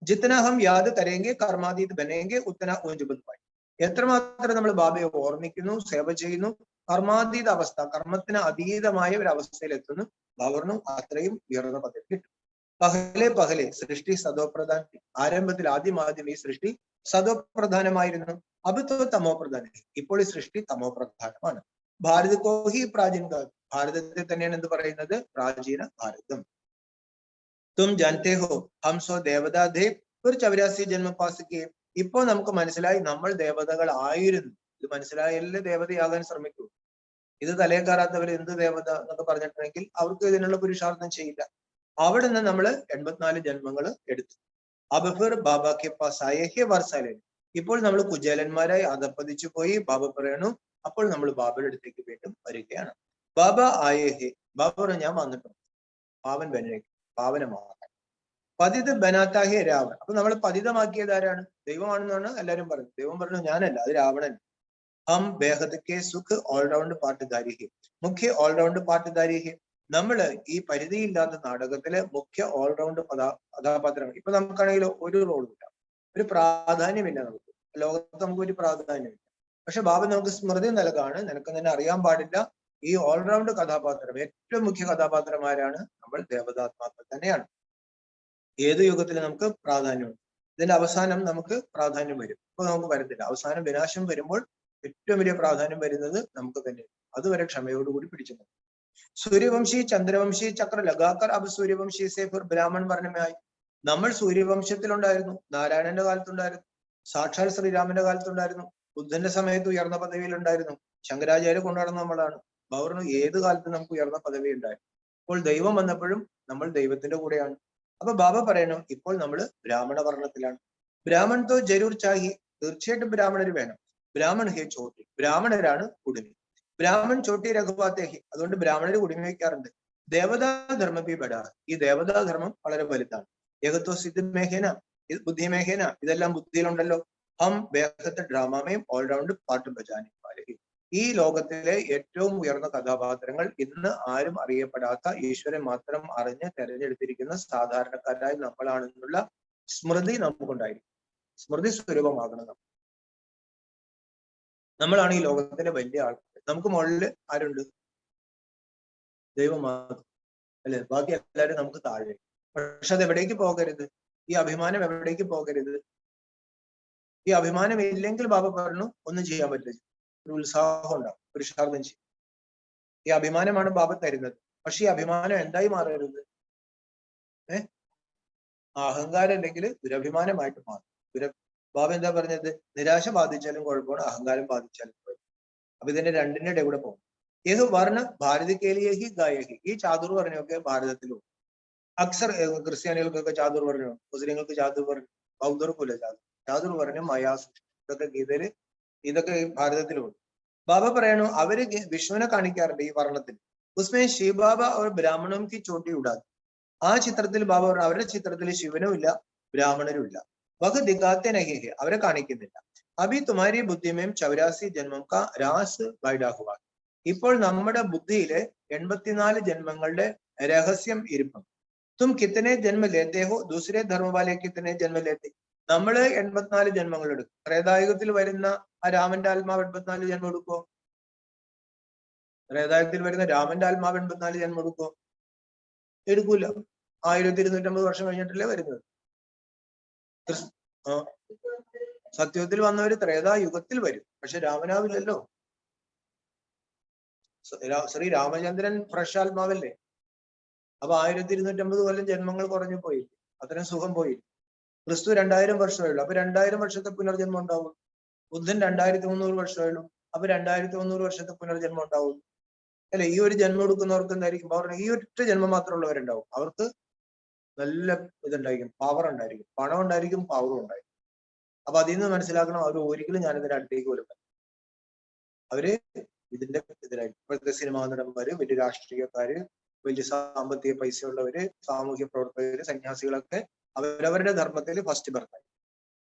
ജിത്തന ഹം യാദ് കരേംഗെ കർമാതീത് ബനേംഗെ ഉത്തന ഊഞ്ചുബദ്ധായി. എത്രമാത്രം നമ്മൾ ബാബയെ ഓർമ്മിക്കുന്നു, സേവ ചെയ്യുന്നു, കർമാതീത അവസ്ഥ, കർമ്മത്തിന് അതീതമായ ഒരു അവസ്ഥയിൽ എത്തുന്നു, ബാബറിനും അത്രയും ഉയർന്ന പദവി കിട്ടും. പഹലെ സൃഷ്ടി സദോപ്രധാൻ. ആരംഭത്തിൽ ആദ്യം ഈ സൃഷ്ടി സദോപ്രധാനമായിരുന്നു. അബത്തോ തമോ പ്രധാനം. ഇപ്പോൾ ഈ സൃഷ്ടി തമോ പ്രധാനമാണ്. ഭാരത് കോഹി പ്രാചീന, ഭാരതത്തെ തന്നെയാണ് എന്ത് പറയുന്നത്? പ്രാചീന ഭാരതം. തും ജാൻതേ ഹോ ഹം സോ ദേവതാ ദേവ് ഫിർ 84 ജന്മ പാസ് കിയെ. ഇപ്പോ നമുക്ക് മനസ്സിലായി നമ്മൾ ദേവതകൾ ആയിരുന്നു. ഇത് മനസ്സിലായല്ലേ ദേവതയാകാൻ ശ്രമിക്കൂ. ഇത് തലേ കയറാത്തവർ എന്ത് ദേവത എന്നൊക്കെ പറഞ്ഞിട്ടുണ്ടെങ്കിൽ അവർക്ക് ഇതിനുള്ള പുരുഷാർത്ഥം ചെയ്യില്ല. അവിടെ നിന്ന് നമ്മൾ 84 ജന്മങ്ങൾ എടുത്തു. അബഫിർ ബാബ കെ പാസ് ആയേ വർഷാലേ. ഇപ്പോൾ നമ്മൾ കുചേലന്മാരായി അധപ്പതിച്ചു പോയി. ബാബ പറയണു അപ്പോൾ നമ്മൾ ബാബയുടെ അടുത്തേക്ക് വീണ്ടും വരികയാണ്. ബാബ ആയേ, ബാബ പറഞ്ഞു ഞാൻ വന്നിട്ടുണ്ട് പാവൻ പാവനമാകാൻ. പതിത് ബനാത്താഹെ രാവൺ. അപ്പൊ നമ്മൾ പതിതമാക്കിയത് ആരാണ്? ദൈവമാണെന്നാണ് എല്ലാരും പറയുന്നത്. ദൈവം പറഞ്ഞു ഞാനല്ല, അത് രാവണൻ. ഹം ബേഹദ് കെ സുഖ് ഓൾറൗണ്ട് പാട്ടുധാരി ഹെ. മുഖ്യ ഓൾറൗണ്ട് പാട്ടുധാരി ഹെ. നമ്മള് ഈ പരിധിയില്ലാത്ത നാടകത്തിലെ മുഖ്യ ഓൾറൗണ്ട് കഥാപാത്രങ്ങൾ. ഇപ്പൊ നമുക്കാണെങ്കിൽ ഒരു റോളും ഇല്ല, ഒരു പ്രാധാന്യമില്ല. നമുക്ക് ലോകത്ത് നമുക്ക് ഒരു പ്രാധാന്യമില്ല. പക്ഷെ ബാബ നമുക്ക് സ്മൃതി നൽകാണ്, നിനക്ക് തന്നെ അറിയാൻ പാടില്ല, ഈ ഓൾറൗണ്ട് കഥാപാത്രം, ഏറ്റവും മുഖ്യ കഥാപാത്രമാരാണ് നമ്മൾ ദേവതാത്മാക്കൾ തന്നെയാണ്. ഏത് യുഗത്തിൽ നമുക്ക് പ്രാധാന്യമുണ്ട്, ഇതിന്റെ അവസാനം നമുക്ക് പ്രാധാന്യം വരും. ഇപ്പൊ നമുക്ക് വരത്തില്ല. അവസാനം വിനാശം വരുമ്പോൾ ഏറ്റവും വലിയ പ്രാധാന്യം വരുന്നത് നമുക്ക് തന്നെയാണ്. അതുവരെ ക്ഷമയോടുകൂടി പിടിച്ചു. സൂര്യവംശി ചന്ദ്രവംശി ചക്ര ലഗാക്കർ അബ് സൂര്യവംശി സേ ഫിർ ബ്രാഹ്മൺ വർണ്ണമായി. നമ്മൾ സൂര്യവംശത്തിലുണ്ടായിരുന്നു, നാരായണന്റെ കാലത്തുണ്ടായിരുന്നു, സാക്ഷാൽ ശ്രീരാമന്റെ കാലത്തുണ്ടായിരുന്നു, ബുദ്ധന്റെ സമയത്ത് ഉയർന്ന പദവിയിലുണ്ടായിരുന്നു, ശങ്കരാചാര്യ കൊണ്ടുനടന്ന നമ്മളാണ്. ബൗറിന് ഏത് കാലത്ത് നമുക്ക് ഉയർന്ന പദവി ഉണ്ടായിരുന്നു. ഇപ്പോൾ ദൈവം വന്നപ്പോഴും നമ്മൾ ദൈവത്തിന്റെ കൂടെയാണ്. അപ്പൊ ബാബ പറയണം ഇപ്പോൾ നമ്മൾ ബ്രാഹ്മണ വർണ്ണത്തിലാണ്. ബ്രാഹ്മൺ തോ ജരൂർ ചാഹി. തീർച്ചയായിട്ടും ബ്രാഹ്മണര് വേണം. ബ്രാഹ്മൺ ഹേ ചോട്ടി. ബ്രാഹ്മണരാണ് കുടുമി. ബ്രാഹ്മൺ ചോട്ടി രഘുപാത്തേഹി. അതുകൊണ്ട് ബ്രാഹ്മണര് കുടുമി വയ്ക്കാറുണ്ട്. ദേവതാധർമ്മ ബി ബഡ. ഈ ദേവതാധർമ്മം വളരെ വലുതാണ്. ഏകത്വ സിദ്ധ മേഖേന, ബുദ്ധി മേഖേന, ഇതെല്ലാം ബുദ്ധിയിലുണ്ടല്ലോ. ഹം ബേഹത്തെ ഡ്രാമയും ഓൾറൗണ്ട് പാട്ട് ബജാനി പാലഹി. ഈ ലോകത്തിലെ ഏറ്റവും ഉയർന്ന കഥാപാത്രങ്ങൾ ഇന്ന് ആരും അറിയപ്പെടാത്ത, ഈശ്വരൻ മാത്രം അറിഞ്ഞ് തെരഞ്ഞെടുത്തിരിക്കുന്ന സാധാരണക്കാരായി നമ്മളാണെന്നുള്ള സ്മൃതി നമുക്കുണ്ടായിരിക്കും. സ്മൃതി സ്വരൂപമാകണം. നമ്മളാണ് ഈ ലോകത്തിലെ വലിയ ആൾ. നമുക്ക് മുകളിൽ ആരുണ്ട്? ദൈവം മാത്രം അല്ലെ, ബാക്കി എല്ലാവരും നമുക്ക് താഴെ. പക്ഷെ അത് എവിടേക്ക് പോകരുത്? ഈ അഭിമാനം എവിടേക്ക് പോകരുത്? ഈ അഭിമാനം ഇല്ലെങ്കിൽ ബാബ പറഞ്ഞു ഒന്നും ചെയ്യാൻ പറ്റില്ല. ഒരു ഉത്സാഹം ഉണ്ടാവും, പുരുഷാർത്ഥം ചെയ്യും. ഈ അഭിമാനമാണ് ബാബ തരുന്നത്. പക്ഷെ ഈ അഭിമാനം എന്തായി മാറരുത്? അഹങ്കാരം അല്ലെങ്കിൽ ദുരഭിമാനമായിട്ട് മാറും. ബാബ എന്താ പറഞ്ഞത്? നിരാശ ബാധിച്ചാലും കുഴപ്പമാണ്, അഹങ്കാരം ബാധിച്ചാലും കുഴപ്പം. അപ്പൊ ഇതിന്റെ രണ്ടിന്റെ ഇടയിൽ കൂടെ പോകും. ഏത് വർണ്ണ ഭാരതി കേലിയഹി ഗായഹി, ഈ ചാതുർ വർണ്ണയൊക്കെ ഭാരതത്തിലും അക്സർ ക്രിസ്ത്യാനികൾക്കൊക്കെ ചാതുർ വർണ്ണം, മുസ്ലിങ്ങൾക്ക് ചാതുർ വർണ്ണം, ബൗദ്ധർക്കുമില്ല ചാതുർ വർണ്ണം, മയാസ്, ഇതൊക്കെ ഗീതയില് ഇതൊക്കെ ഭാരതത്തിലുണ്ട്. ബാബ പറയണു അവര് വിഷ്ണുവിനെ കാണിക്കാറുണ്ട് ഈ വർണ്ണത്തിൽ. ഉസ്മേ ശിവബാബ അവർ ബ്രാഹ്മണവും കി ചോട്ടി ഉടാതെ. ആ ചിത്രത്തിൽ ബാബ പറഞ്ഞു അവരുടെ ചിത്രത്തിൽ ശിവനും ഇല്ല ബ്രാഹ്മണരും ഇല്ല. വഹ് ദിഖാത്തെ നഹി ഹെ, അവരെ കാണിക്കുന്നില്ല. അഭി തുമാരി ബുദ്ധിമേം 84 ജന്മം കാ രാസ് ബൈഡാ ഹുവാ. ഇപ്പോൾ നമ്മുടെ ബുദ്ധിയിലെ 84 ജന്മങ്ങളുടെ രഹസ്യം ഇരിപ്പം. തും കിത്തനെ ജന്മ ലേത്തെ ഹോ ദൂസരെ ധർമ്മവാലെ കിത്തനെ ജന്മ ലേത്തെ. നമ്മള് 84 ജന്മങ്ങൾ എടുക്കും. ത്രേതായുഗത്തിൽ വരുന്ന ആ രാമന്റെ ആത്മാവ് 84 ജന്മം എടുക്കുമോ? ത്രേതായുഗത്തിൽ വരുന്ന രാമന്റെ ആത്മാവ് 84 ജന്മം എടുക്കുമോ? എടുക്കൂല. 1250 വർഷം കഴിഞ്ഞിട്ടല്ലേ വരുന്നത്. സത്യത്തിൽ വന്നവര് ത്രേതായുഗത്തിൽ വരും, പക്ഷെ രാമനാവില്ലല്ലോ. ശ്രീ രാമചന്ദ്രൻ ഫ്രഷ് ആത്മാവല്ലേ. അപ്പൊ 1250 കൊല്ലം ജന്മങ്ങൾ കുറഞ്ഞു പോയി, അത്രയും സുഖം പോയി. ക്രിസ്തു 2000 വർഷമായുള്ളൂ, അപ്പൊ 2000 വർഷത്തെ പുനർജന്മം ഉണ്ടാവും. ബുദ്ധൻ 2300 വർഷമായുള്ളൂ, അപ്പൊ 2300 വർഷത്തെ പുനർജന്മം ഉണ്ടാവും. അല്ലെ? ഈ ഒരു ജന്മം എടുക്കുന്നവർക്ക് എന്തായിരിക്കും? ഈ ഒറ്റ ജന്മം മാത്രമുള്ളവരുണ്ടാവും. അവർക്ക് നല്ല ഇതുണ്ടായിരിക്കും, പവർ ഉണ്ടായിരിക്കും, പണം ഉണ്ടായിരിക്കും, പവറും ഉണ്ടായിരിക്കും. അപ്പൊ അതിൽ നിന്ന് മനസ്സിലാക്കണം അവർ ഒരിക്കലും ഞാനിതിന്റെ അടുത്തേക്ക് വരും. അവര് ഇതിന്റെ ഇതിലായിരിക്കും. ഇപ്പോഴത്തെ സിനിമാ നടന്മാര്, വലിയ രാഷ്ട്രീയക്കാര്, വലിയ സാമ്പത്തിക പൈസ ഉള്ളവര്, സാമൂഹ്യ പ്രവർത്തകര്, സന്യാസികളൊക്കെ അവരവരുടെ ധർമ്മത്തിൽ ഫസ്റ്റ് ബർത്തായി.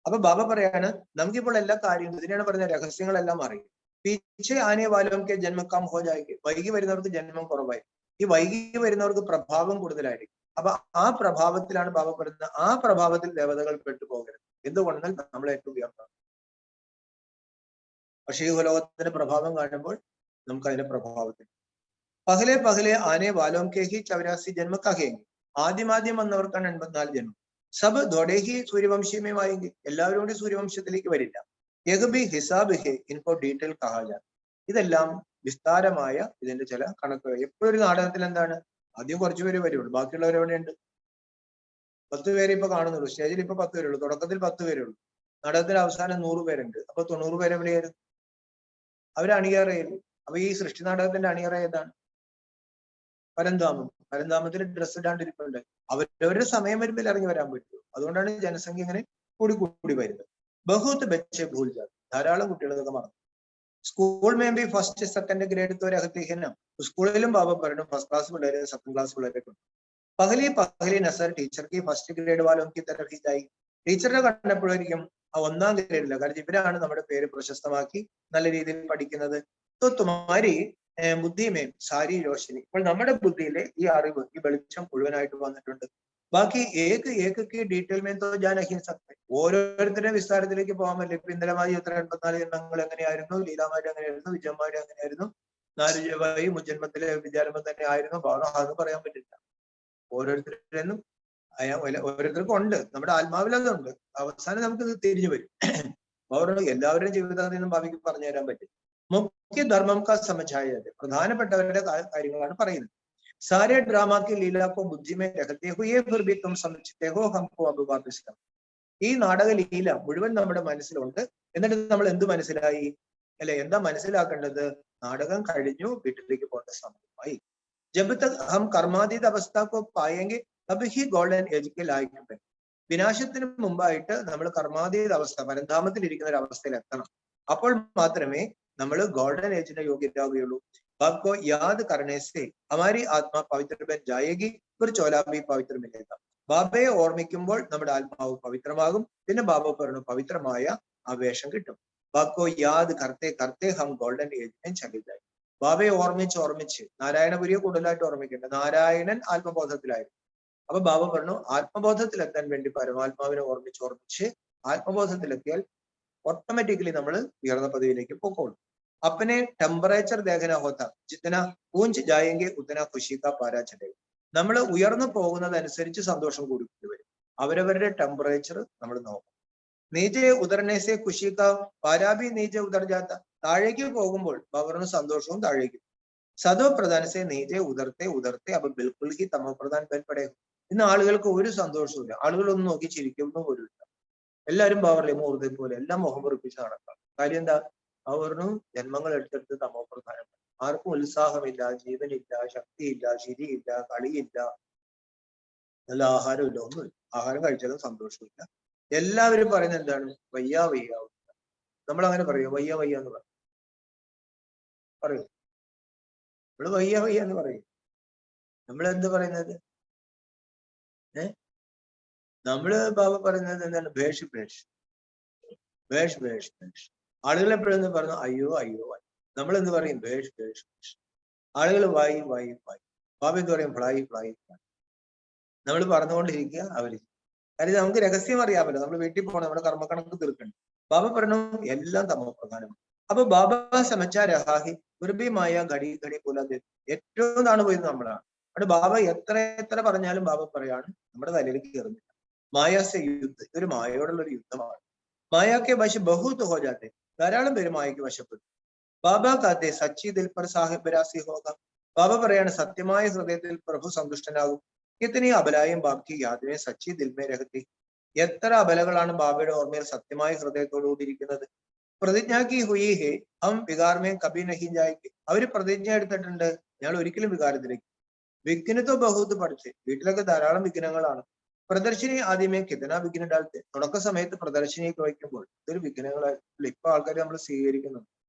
അപ്പൊ ബാബ പറയാണ് നമുക്കിപ്പോൾ എല്ലാ കാര്യവും ഇതിനാണ് പറഞ്ഞ രഹസ്യങ്ങളെല്ലാം അറിയും. പീച്ചെ ആനെ വാലോംക്കെ ജന്മക്കാം ഹോ ജായേഗെ. വൈകി വരുന്നവർക്ക് ജന്മം കുറവായി, ഈ വൈകി വരുന്നവർക്ക് പ്രഭാവം കൂടുതലായിരിക്കും. അപ്പൊ ആ പ്രഭാവത്തിലാണ് ബാബ പറയുന്നത്, ആ പ്രഭാവത്തിൽ ദേവതകൾ പെട്ടുപോകരുത്. എന്തുകൊണ്ടെന്നാൽ നമ്മൾ ഏറ്റവും ഉയർന്നതാണ്. പക്ഷേ ഈ ലോകത്തിന്റെ പ്രഭാവം കാണുമ്പോൾ നമുക്ക് അതിന്റെ പ്രഭാവത്തിൽ പഹലെ പഹലെ ആനെ വാലോംക്കെ ഹി 84 ജന്മ കഹേങ്കി. ആദ്യം വന്നവർക്കാണ് 84 ജന്മം. സബ് ദോടേഹി സൂര്യവംശീയമായെങ്കിൽ എല്ലാവരും കൂടി സൂര്യവംശത്തിലേക്ക് വരില്ല. യഹ്ബി ഹിസാബ് ഹെ ഇൻകോ ഡീറ്റെയിൽ കഹാജ. ഇതെല്ലാം വിസ്താരമായ ഇതിന്റെ ചില കണക്കുകൾ. എപ്പോഴൊരു നാടകത്തിൽ എന്താണ് ആദ്യം കുറച്ചു പേര് വരുള്ളൂ, ബാക്കിയുള്ളവർ എവിടെയുണ്ട്? 10 പേരെ ഇപ്പൊ കാണുന്നുള്ളൂ. സ്റ്റേജിൽ ഇപ്പൊ 10 പേരുള്ളൂ, തുടക്കത്തിൽ 10 പേരുള്ളൂ. നാടകത്തിന്റെ അവസാനം 100 പേരുണ്ട്. അപ്പൊ 90 പേര് എവിടെയായിരുന്നു? അവര് അണിയറയിൽ. അപ്പൊ ഈ സൃഷ്ടി നാടകത്തിന്റെ അണിയറ ഏതാണ്? പരന്താമം. പരന്താമത്തിൽ ഡ്രസ്സ് ഇടാണ്ടിരിപ്പുണ്ട്. അവരവരുടെ സമയം വരുമ്പോൾ ഇറങ്ങി വരാൻ പറ്റുമോ? അതുകൊണ്ടാണ് ജനസംഖ്യ ഇങ്ങനെ കൂടി വരുന്നത്. ബഹുത്ത് ബച്ചെ ഭൂൽ ജാതി. ധാരാളം കുട്ടികൾ ഇതൊക്കെ മറന്നു. School maybe first second grade തോരഹത്തിഹനം. സ്കൂളിലും ബാബ പറഞ്ഞു ഫസ്റ്റ് ക്ലാസ് പിള്ളേരെ, സെക്കൻഡ് ക്ലാസ് പിള്ളേരെ കൊണ്ട്. പഹലി നസർ ടീച്ചർ की ഫസ്റ്റ് ഗ്രേഡ് വാലോं की तरफ ही जाई. ടീച്ചറിനെ കണ്ടപ്പോഴായിരിക്കും ആ 1ാം ഗ്രേഡില്ല, കാരണം ഇവരാണ് നമ്മുടെ പേര് പ്രശസ്തമാക്കി നല്ല രീതിയിൽ പഠിക്കുന്നത്. തുമാരി ബുദ്ധിമേം സാരി രോഷനി. ഇപ്പോൾ നമ്മുടെ ബുദ്ധിയിലെ ഈ അറിവ്, ഈ വെളിച്ചം മുഴുവനായിട്ട് വന്നിട്ടുണ്ട്. ബാക്കി ഏക്ക് ഡീറ്റെയിൽ മേം തോ ജാൻ നഹീ സക്തേ. ഓരോരുത്തരുടെ വിസ്താരത്തിലേക്ക് പോകാൻ പറ്റില്ല. ഇപ്പൊ ഇന്ദിരാമായി എത്ര 84 ജന്മങ്ങൾ എങ്ങനെയായിരുന്നു, ലീലാമാരി എങ്ങനെയായിരുന്നു, വിജയമാരി എങ്ങനെയായിരുന്നു, നാരുജവായി മുൻജന്മത്തിലെ വിചാരംഭം തന്നെ ആയിരുന്നു, അത് പറയാൻ പറ്റില്ല. ഓരോരുത്തരും ഓരോരുത്തർക്കും ഉണ്ട്, നമ്മുടെ ആത്മാവിൽ അതുണ്ട്. അവസാനം നമുക്ക് ഇത് തിരിഞ്ഞു വരും. അവരുടെ എല്ലാവരുടെയും ജീവിതത്തിൽ നിന്നും ഭാവിക്ക് പറഞ്ഞു തരാൻ പറ്റും. മുഖ്യ ധർമ്മം കാ സമझായത്, പ്രധാനപ്പെട്ടവരുടെ കാര്യങ്ങളാണ് പറയുന്നത്. സാരെ ഡ്രാമാക്കി ലീലാക്കോ ബുദ്ധിമേ രഹത്തെ ഹോ യേ ഫിർ ഭി തും സമझते हो हमको अब वापस कर. ഈ നാടക ലീല മുഴുവൻ നമ്മുടെ മനസ്സിലുണ്ട്. എന്നിട്ട് നമ്മൾ എന്ത് മനസ്സിലായി അല്ലെ? എന്താ മനസ്സിലാക്കേണ്ടത്? നാടകം കഴിഞ്ഞു, വീട്ടിലേക്ക് പോകേണ്ട സമയമായി. जब तक हम कर्मातीत अवस्था को पाएंगे तब ही गोल्डन एज के लायक हैं. വിനാശത്തിന് മുമ്പായിട്ട് നമ്മൾ കർമാതീത അവസ്ഥ, പരന്ധാമത്തിൽ ഇരിക്കുന്ന ഒരു അവസ്ഥയിൽ എത്തണം. അപ്പോൾ മാത്രമേ നമ്മൾ ഗോൾഡൻ ഏജിന്റെ യോഗ്യരാകുകയുള്ളൂ. ബാബ്കോ യാദ് കർണേ സേ ഹമാരി ആത്മാ പവിത്ര ബൻ ജായേഗി, ഫിർ ചോലാ ഭി പവിത്ര മിലേഗാ. ബാബയെ ഓർമ്മിക്കുമ്പോൾ നമ്മുടെ ആത്മാവ് പവിത്രമാകും. പിന്നെ ബാബ പറഞ്ഞു പവിത്രമായ ആ വേഷം കിട്ടും. ബാബ്കോ യാദ് കർത്തേ കർത്തേ ഹം ഗോൾഡൻ ഏജിനെ ചലി ജായേ. ബാബയെ ഓർമ്മിച്ച് നാരായണപുരിയെ കൂടുതലായിട്ട് ഓർമ്മിക്കേണ്ടത്. നാരായണൻ ആത്മബോധത്തിലായിരുന്നു. അപ്പൊ ബാബ പറഞ്ഞു ആത്മബോധത്തിലെത്താൻ വേണ്ടി പരമാത്മാവിനെ ഓർമ്മിച്ച് ആത്മബോധത്തിലെത്തിയാൽ ഓട്ടോമാറ്റിക്കലി നമ്മൾ ഉയർന്ന പദവിയിലേക്ക് പോക്കോളും. അപ്പനെ ടെമ്പറേച്ചർ ദേഖന ഹോത്ത ജിത്തന ഊഞ്ച് ജായെങ്കിൽ ഉത്തന ഖുശി കാ പാരാ ചലേഗ. നമ്മൾ ഉയർന്നു പോകുന്നതനുസരിച്ച് സന്തോഷം കൂടി വരും. അവരവരുടെ ടെമ്പറേച്ചർ നമ്മൾ നോക്കും. നീജെ ഉദർനേസെ കുശിക്ക പാരാബി നീജെ ഉദർ ജാത്ത. താഴേക്ക് പോകുമ്പോൾ ബാബറിന് സന്തോഷവും താഴേക്ക്. സദോ പ്രധാനസെ നീജെ ഉദർത്തെ ഉദർത്തെ അപ്പൊ ബിൽക്കുൽ ഹി തമോ പ്രധാൻ ബൽപ്പടേ. ഇന്ന് ആളുകൾക്ക് ഒരു സന്തോഷവും ആളുകളൊന്നും നോക്കി ചിരിക്കുന്ന പോലും ഇല്ല. എല്ലാവരും ബാബറിലെ മുഹൂർത്തെ പോലെ എല്ലാം മുഖം പൊറിപ്പിച്ച് നടക്കാം. കാര്യം എന്താ? ബാബറിന് ജന്മങ്ങൾ എടുത്തെടുത്ത് തമോ പ്രധാനം. ആർക്കും ഉത്സാഹമില്ല, ജീവനില്ല, ശക്തിയില്ല, ചിരിയില്ല, കളിയില്ല, നല്ല ആഹാരമില്ല, ഒന്നുമില്ല. ആഹാരം കഴിച്ചാലും സന്തോഷമില്ല. എല്ലാവരും പറയുന്നത് എന്താണ്? വയ്യ വയ്യ. നമ്മൾ അങ്ങനെ പറയോ? വയ്യ വയ്യ എന്ന് പറയും. നമ്മള് വയ്യ വയ്യ എന്ന് പറയും. നമ്മൾ എന്ത് പറയുന്നത്? നമ്മള് ബാബ പറയുന്നത് എന്താണ്? ഭേഷ് ഭേഷ് ഭേഷ് ഭേഷ് ഭേഷ്. ആളുകൾ എപ്പോഴെന്ന് പറഞ്ഞു അയ്യോ അയ്യോ അയ്യോ. നമ്മൾ എന്ത് പറയും? ഭേഷ് ഭേഷ് ഭേഷ്. ആളുകൾ വായി വായി വായി. ബാബ എന്ത് പറയും? ഫ്ലായി ഫ്ലായി ഫ്ലായി. നമ്മൾ പറഞ്ഞുകൊണ്ടിരിക്കുക അവര്. കാര്യം നമുക്ക് രഹസ്യം അറിയാമല്ലോ. നമ്മൾ വീട്ടിൽ പോകണം, നമ്മുടെ കർമ്മക്കണക്ക് തീർക്കണം. ബാബ പറഞ്ഞു എല്ലാം തമോ പ്രധാനം. അപ്പൊ ബാബ സമച്ച രഹാഹി ഗുരുബിമായ ഘടി ഘടി പോലാതെ ഏറ്റവും താണു പോയത് നമ്മളാണ്. അവിടെ ബാബ എത്ര എത്ര പറഞ്ഞാലും ബാബ പറയാണ് നമ്മുടെ തലയിലേക്ക് കയറുന്നില്ല. മായാസെ യുദ്ധം, ഇതൊരു മായയോടുള്ള ഒരു യുദ്ധമാണ്. മായാക്കെ വശ ബഹുത് ഹോ ജാത്തെ, ധാരാളം പേര് മായയ്ക്ക് വശപ്പെട്ടു. ബാബ കാത്തെ സച്ചി ദിൽ പർ സാഹിബ് രാസി ഹോകാം. ബാബ പറയാണ് സത്യമായ ഹൃദയത്തിൽ പ്രഭു സന്തുഷ്ടനാകും. ഇത്തിനി അബലായും ബാക്കി യാതിനെ സച്ചി ദിൽമേ രഹത്തി. എത്ര അബലകളാണ് ബാബയുടെ ഓർമ്മയിൽ സത്യമായ ഹൃദയത്തോടുകൂടി ഇരിക്കുന്നത്. പ്രതിജ്ഞാക്കി ഹുയി ഹേ ഹം വികാർമേ കബി നഹി ജായിക്ക്. അവര് പ്രതിജ്ഞ എടുത്തിട്ടുണ്ട്, ഞങ്ങൾ ഒരിക്കലും വികാരത്തിലേക്ക്. വിഘ്നത്തോ ബഹുത്ത് പഠിച്ച്, വീട്ടിലൊക്കെ ധാരാളം വിഘ്നങ്ങളാണ്. പ്രദർശിനി ആദ്യമേ കിതന വിഘ്ന ഡാൽത്തെ. തുടക്ക സമയത്ത് പ്രദർശിനിയൊക്കെ വയ്ക്കുമ്പോൾ ഇതൊരു വിഘ്നങ്ങളായിട്ടില്ല. ഇപ്പൊ ആൾക്കാർ നമ്മൾ സ്വീകരിക്കുന്നു.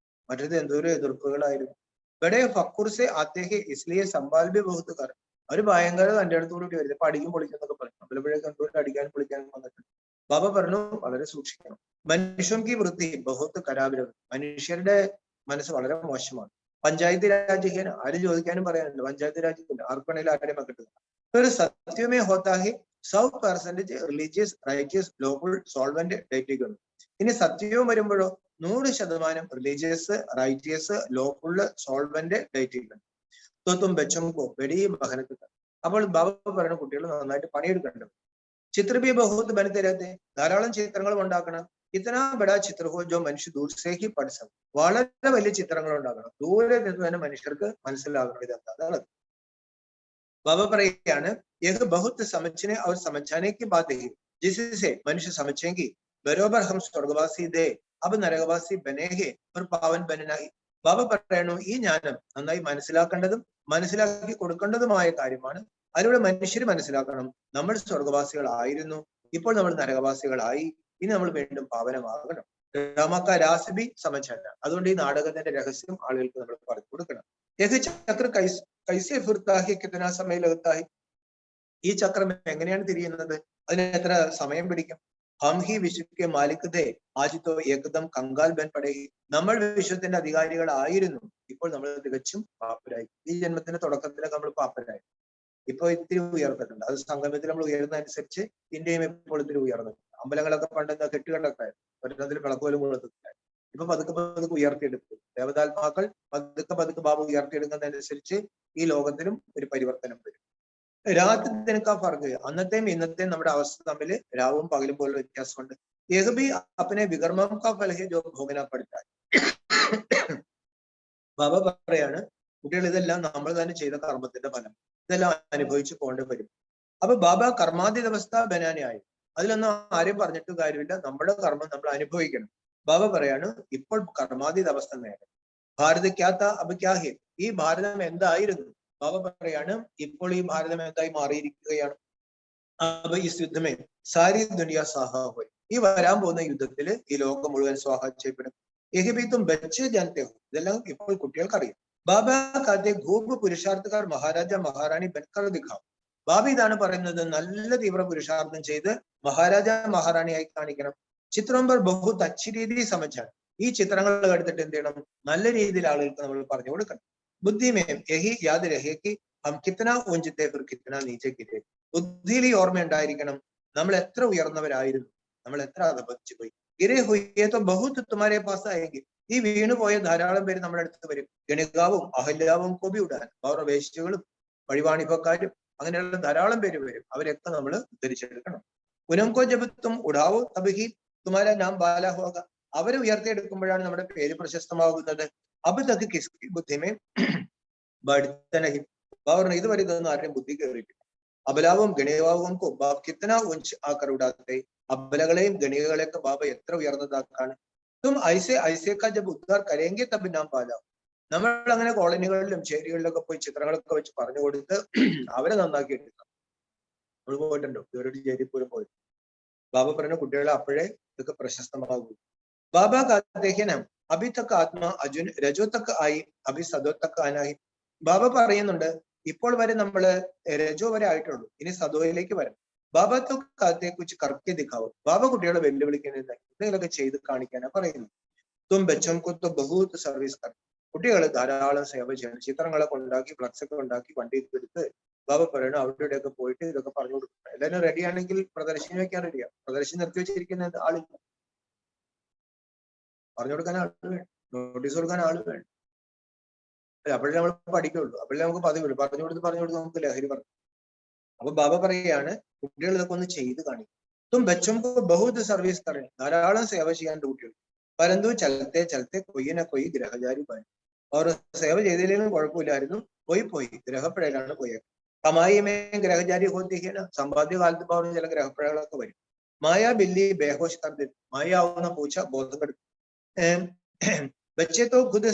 മറ്റേത് എന്തോരം എതിർപ്പുകളായിരുന്നു. ബഡേ ഫക്കൂർസെ ആത്തേഹെ ഇസ്ലിയെ സമ്പാൽബി ബഹുത്ത് കർ. അവര് ഭയങ്കര തന്റെ അടുത്തോടുകൂടി വരുന്നത്. ഇപ്പൊ അടിക്കും പൊളിക്കുന്നൊക്കെ പറഞ്ഞു. പലപ്പോഴേക്കും എന്തോരം അടിക്കാനും പൊളിക്കാനും വന്നിട്ടുണ്ട്. ബാബ പറഞ്ഞു വളരെ സൂക്ഷിക്കണം. മനുഷ്യൻക്ക് വൃത്തി ബഹുത്ത് കരാബിരം. മനുഷ്യരുടെ മനസ്സ് വളരെ മോശമാണ്. പഞ്ചായത്ത് രാജ്യഹീന, ആരും ചോദിക്കാനും പറയാനുണ്ട്. പഞ്ചായത്ത് രാജ്യത്തില്ല, ആർക്കാണെങ്കിലും ആരുടെയും കിട്ടുക. ഒരു സത്യമേ ഹോത്താഹി 100% റിലീജിയസ് റൈറ്റിയസ് ലോഫുൾ സോൾവെന്റ് ഡേറ്റിക്കുന്നു. ഇനി സത്യവും വരുമ്പോഴോ 100% റിലീജിയസ് റൈറ്റിയസ് ലോഫുള്ള് സോൾവെന്റ് ഡേറ്റിക്കുന്നു. ത്വത്തും ബച്ചംകോ വെടിയ ബഹനത്തിന്. അപ്പോൾ ബാബ പറയുന്ന കുട്ടികൾ നന്നായിട്ട് പണിയെടുക്കേണ്ടത്. ചിത്രബി ബഹുത്ത് ബനത്തരത്തെ, ധാരാളം ചിത്രങ്ങൾ ഉണ്ടാക്കണം. ഇത്തന ബടാ ചിത്രഹോ ജോ മനുഷ്യ ദൂർസേഹി പഠിസം. വളരെ വലിയ ചിത്രങ്ങൾ ഉണ്ടാക്കണം. ദൂരെ നിന്ന് തന്നെ മനുഷ്യർക്ക് മനസ്സിലാകണം ഇതെന്താണ്. ബാബ പറയുകയാണ് യഹ് ബഹുത്ത് സമച്ചിനെ അവർ സമച്ചാനേക്ക് ബാധ ജിസെ മനുഷ്യ സമച്ചെങ്കിൽ ബരോബർ ഹം സ്വർഗവാസി ദേ അബ് നരകവാസി ബനേഹെ ഒരു പാവൻ ബനനായി. ബാബ പറയണു ഈ ജ്ഞാനം നന്നായി മനസ്സിലാക്കേണ്ടതും മനസ്സിലാക്കി കൊടുക്കേണ്ടതുമായ കാര്യമാണ്. അതിലൂടെ മനുഷ്യർ മനസ്സിലാക്കണം നമ്മൾ സ്വർഗവാസികളായിരുന്നു, ഇപ്പോൾ നമ്മൾ നരകവാസികളായി, ഇനി നമ്മൾ വീണ്ടും പാവനമാകണം. രാമക്ക രാസബി സമച്ചല്ല. അതുകൊണ്ട് ഈ നാടകത്തിന്റെ രഹസ്യം ആളുകൾക്ക് നമ്മൾ പറഞ്ഞു കൊടുക്കണം. യഹ് ചക്ര കൈസെ ഫിർത്താഹി കിതന സമയത്തായി. ഈ ചക്രം എങ്ങനെയാണ് തിരിയുന്നത്? അതിന് എത്ര സമയം പിടിക്കും? ഹം ഹി വിശ്വക്കെ മാലികതേ ആജിത്തോ ഏകദം കങ്കാൽ ബൻ പടേഹി. നമ്മൾ വിശ്വത്തിന്റെ അധികാരികളായിരുന്നു, ഇപ്പോൾ നമ്മൾ തികച്ചും പാപ്പരായി. ഈ ജന്മത്തിന്റെ തുടക്കത്തിലൊക്കെ നമ്മൾ പാപ്പരായി. ഇപ്പൊ ഇത്തിരി ഉയർന്നിട്ടുണ്ട്. അത് സംഗമത്തിൽ നമ്മൾ ഉയർന്നതനുസരിച്ച് ഇന്ത്യയും ഇപ്പോൾ ഇത്തിരി ഉയർന്നു. അമ്പലങ്ങളൊക്കെ പണ്ടെന്താ കെട്ടുകടക്കായി, ഒരെണ്ണത്തിൽ വിളക്ക് പോലും കൊടുത്തിട്ടായി. ഇപ്പൊ പതുക്കെ പതുക്കെ ഉയർത്തിയെടുക്കും. ദേവതാത്മാക്കൾ പതുക്കെ പതുക്കെ ബാബു ഉയർത്തിയെടുക്കുന്നതനുസരിച്ച് ഈ ലോകത്തിലും ഒരു പരിവർത്തനം വരും. രാത്രി ദിനക്കാ ഫർക്ക്, അന്നത്തെയും ഇന്നത്തെയും നമ്മുടെ അവസ്ഥ തമ്മിൽ രാവും പകലും പോലുള്ള വ്യത്യാസമുണ്ട്. യഹ്ബി അപ്പനെ വികർമ്മം കാ ഫലഹെ ജോ ഭോഗന പഠിത്താൽ. ബാബ പറയാണ് കുട്ടികൾ ഇതെല്ലാം നമ്മൾ തന്നെ ചെയ്ത കർമ്മത്തിന്റെ ഫലം, ഇതെല്ലാം അനുഭവിച്ചു പോകേണ്ടി വരും. അപ്പൊ ബാബ കർമാതി അവസ്ഥ ബനാനായി. അതിലൊന്നും ആരെയും പറഞ്ഞിട്ട് കാര്യമില്ല. നമ്മുടെ കർമ്മം നമ്മൾ അനുഭവിക്കണം. ബാബ പറയാണ് ഇപ്പോൾ കർമാതി അവസ്ഥ നേരം. ഭാരത് ക്യാത്ത അബ് ക്യാഹെ, ഈ ഭാരതം എന്തായിരുന്നു? ബാബ പറയാണ് ഇപ്പോൾ ഈ ഭാരതം എന്തായി മാറിയിരിക്കുകയാണ്. അപ്പൊ ഈ യുദ്ധമേ സാരി ദുനിയ സാഹാഹോയ്. ഈ വരാൻ പോകുന്ന യുദ്ധത്തില് ഈ ലോകം മുഴുവൻ സ്വാഹ ചെയ്യപ്പെടും. യഹിബീത്തും ബച്ച് ജനത്തെ, ഇതെല്ലാം ഇപ്പോൾ കുട്ടികൾക്കറിയാം. ബാബ കാത്തെ ഖൂബ് പുരുഷാർത്ഥക്കാർ മഹാരാജ മഹാറാണി ബൻകർ ദിഖാം. ബാബ ഇതാണ് പറയുന്നത്, നല്ല തീവ്ര പുരുഷാർത്ഥം ചെയ്ത് മഹാരാജ മഹാറാണിയായി കാണിക്കണം. ചിത്രം പർ ബഹുത് അച്ചി രീതി സമച്ചാണ്. ഈ ചിത്രങ്ങൾ എടുത്തിട്ട് എന്ത് ചെയ്യണം? നല്ല രീതിയിൽ ആളുകൾക്ക് നമ്മൾ പറഞ്ഞു കൊടുക്കണം. ബുദ്ധിമേം യഹി യാദ് രഹേക്ക് ഹം കിത്തന ഊഞ്ചത്തെ ഫിർ കിത്തന നീച്ചക്കിരെ. ബുദ്ധിയിൽ ഈ ഓർമ്മ ഉണ്ടായിരിക്കണം, നമ്മൾ എത്ര ഉയർന്നവരായിരുന്നു, നമ്മൾ എത്ര അധപതിച്ചു പോയി. ഗിരെ ഹുയ്യേതോ ബഹുത് തുമാരെ പാസ് ആയെങ്കിൽ, ഈ വീണുപോയ ധാരാളം പേര് നമ്മുടെ അടുത്ത് വരും. ഗണികാവും അഹല്യാവും കൊബി ഉടാൻ, അവരുടെ വേശ്യകളും വഴിവാണിപ്പക്കാരും അങ്ങനെയുള്ള ധാരാളം പേര് വരും. അവരൊക്കെ നമ്മൾ ഉദ്ധരിച്ചെടുക്കണം. ഉനംകോ ജപത്തും ഉടാവോ തബഹി തുമാരാ നാം ബാല ഹോക. അവരെ ഉയർത്തിയെടുക്കുമ്പോഴാണ് നമ്മുടെ പേര് പ്രശസ്തമാകുന്നത്. അബ് തക്ക് കിസ്കി ബുദ്ധിമേ ബഡ്തനഹി. ബാബർ ഇതുവരെ ഇതൊന്നും ആരുടെയും ബുദ്ധി കയറിയിട്ടില്ല. അബലാവും ഗണികാവും ബാബ് കിത്തന ഉഞ്ച് ആക്കറുടാത്തെ. അബലകളെയും ഗണികകളെയൊക്കെ ബാബ എത്ര ഉയർന്നതാക്കാണ്. തും ഐസെ ഐസേക്ക ജബ് ഉദ്ധാർ കരേങ്കി തബ് നാം ബാലാവും. നമ്മൾ അങ്ങനെ കോളനികളിലും ചേരികളിലൊക്കെ പോയി ചിത്രങ്ങളൊക്കെ വെച്ച് പറഞ്ഞു കൊടുത്ത് അവരെ നന്നാക്കി എടുക്കാം. നമ്മൾ പോയിട്ടുണ്ടോ? ഇവരുടെ ചേരി പോലും പോയിട്ട് ബാബ പറഞ്ഞ കുട്ടികളെ അപ്പോഴേ ഇതൊക്കെ പ്രശസ്തമാകൂ. ബാബ കാത്തേഹ്യനം അഭി തക്ക് ആത്മാ അജുൻ രജോ തക്ക് ആയി അഭി സദോ തക്ക് ആനായി. ബാബ പറയുന്നുണ്ട് ഇപ്പോൾ വരെ നമ്മള് രജോ വരെ ആയിട്ടുള്ളൂ, ഇനി സദോയിലേക്ക് വരണം. ബാബ തോ കാത്തെ കുച്ച് കറക്റ്റ് ദിക്കാവും. ബാബ കുട്ടികളെ വെല്ലുവിളിക്കുന്നത് എന്തെങ്കിലുമൊക്കെ ചെയ്ത് കാണിക്കാനാ പറയുന്നത്. തും ബച്ചം കൊത്ത് ബഹുത്ത് സർവീസ് കർ. കുട്ടികൾ ധാരാളം സേവ ചെയ്യണം. ചിത്രങ്ങളൊക്കെ ഉണ്ടാക്കി, ഫ്ലക്സ് ഒക്കെ ഉണ്ടാക്കി, വണ്ടിയിൽ എടുത്ത് ബാബ പറയണം അവരുടെയൊക്കെ പോയിട്ട് ഇതൊക്കെ പറഞ്ഞു കൊടുക്കണം. എല്ലാവരും റെഡിയാണെങ്കിൽ പ്രദർശനം വെക്കാൻ റെഡിയാണ്. പ്രദർശനം നിർത്തി വെച്ചിരിക്കുന്ന ആളില്ല, പറഞ്ഞു കൊടുക്കാൻ ആൾ വേണം, നോട്ടീസ് കൊടുക്കാൻ ആൾ വേണം. അപ്പോഴേ നമ്മൾ പഠിക്കുള്ളൂ, അപ്പോഴേ നമുക്ക് പതിവുള്ളൂ. പറഞ്ഞു കൊടുത്ത് നമുക്ക് ലഹരി പറഞ്ഞു. അപ്പൊ ബാബ പറയുകയാണ് കുട്ടികൾ ഇതൊക്കെ ഒന്ന് ചെയ്ത് കാണിക്കും. തും ബച്ചും ബഹുത് സർവീസ് കറേ. ധാരാളം സേവ ചെയ്യാണ്ട് കുട്ടികൾ. പരന്തു ചലത്തെ കൊയ്യനെ കൊയ്യ് ഗ്രഹചാരി പോയി. അവർ സേവ ചെയ്തില്ലെങ്കിലും കുഴപ്പമില്ലായിരുന്നു, പോയി ഗ്രഹപ്പിഴയിലാണ് പോയത്. കമായിമേ ഗ്രഹചാരി ഹോത്തിഹീന. സമ്പാദ്യ കാലത്ത് പോകുന്ന ചില ഗ്രഹപ്പിഴകളൊക്കെ വരും. മായ ബില്ലി ബേഹോഷ് കർദിൽ. മായാവുന്ന പൂച്ച ബോധം കെടുക്കും. बच्चे तो खुद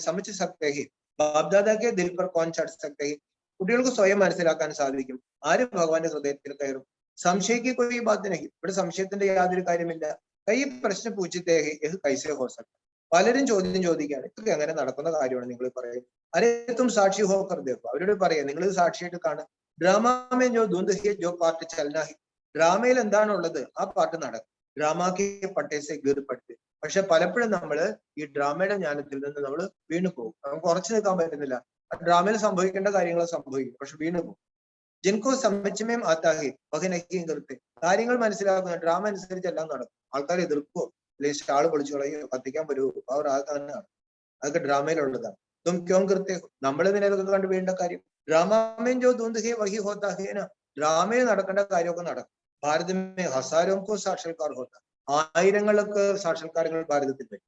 समझ सकते हैं, बाप दादा के दिल पर कौन चढ़ सकते हैं. കുട്ടികൾക്ക് സ്വയം മനസ്സിലാക്കാൻ സാധിക്കും ആര് ഭഗവാന്റെ ഹൃദയത്തിൽ കയറും. സംശയിക്ക് कोई बात नहीं. ഇവിടെ സംശയത്തിന്റെ യാതൊരു കാര്യമില്ല. കൈ പ്രശ്നം പൂച്ചത്തെ കൈസേ ഹോ സക്ത. പലരും ചോദ്യം ചോദിക്കുകയാണ്, ഇതൊക്കെ എങ്ങനെ നടക്കുന്ന കാര്യമാണ് നിങ്ങൾ പറയുന്നത്. അരേ തും സാക്ഷി ഹോ കർ ദേഖോ. അവരോട് പറയാ നിങ്ങൾ ഇത് സാക്ഷിയായിട്ട് കാണുക. ഡ്രാമേ ജോ ധുന്ദ് ഹി ജോ പാർട്ട് ചലനാ ഹി. ഡ്രാമയിൽ എന്താണുള്ളത് ആ പാട്ട് നടക്കും. ഡ്രാമാക്ക് പട്ടേസെ ഗിർ പട്ട്. പക്ഷെ പലപ്പോഴും നമ്മള് ഈ ഡ്രാമയുടെ ജ്ഞാനത്തിൽ നിന്ന് നമ്മൾ വീണു പോകും. നമുക്ക് ഉറച്ചു നിൽക്കാൻ പറ്റുന്നില്ല. ഡ്രാമയിൽ സംഭവിക്കേണ്ട കാര്യങ്ങൾ സംഭവിക്കും, പക്ഷെ വീണു പോകും. ജിൻകോ സമച്ചമയം ആത്താഹി വകനഹിയും കൃത്യ. കാര്യങ്ങൾ മനസ്സിലാക്കുന്ന ഡ്രാമ അനുസരിച്ച് എല്ലാം നടക്കും. ആൾക്കാർ എതിർക്കുവോ അല്ലെങ്കിൽ സ്റ്റാള് പൊളിച്ചു കളയോ കത്തിക്കാൻ വരുമോ അവർ ആകാനാണ്. അതൊക്കെ ഡ്രാമയിലുള്ളതാണ്. തും ക്യോം കൃത്യ. നമ്മൾ ഇതിനൊക്കെ കണ്ടു വീണ്ട കാര്യം ഡ്രാമേൻ ജോ ദൂന്ത് ഹേ വഹി ഹോത്താ ഹേന. ഡ്രാമയിൽ നടക്കേണ്ട കാര്യമൊക്കെ നടക്കും. ഭാരതമേ ഹസാരോംകോ സാക്ഷാത്കാർ ഹോത്താ. ആയിരങ്ങൾക്ക് സാക്ഷാത്കാരങ്ങൾ ഭാരതത്തിൽ വരും.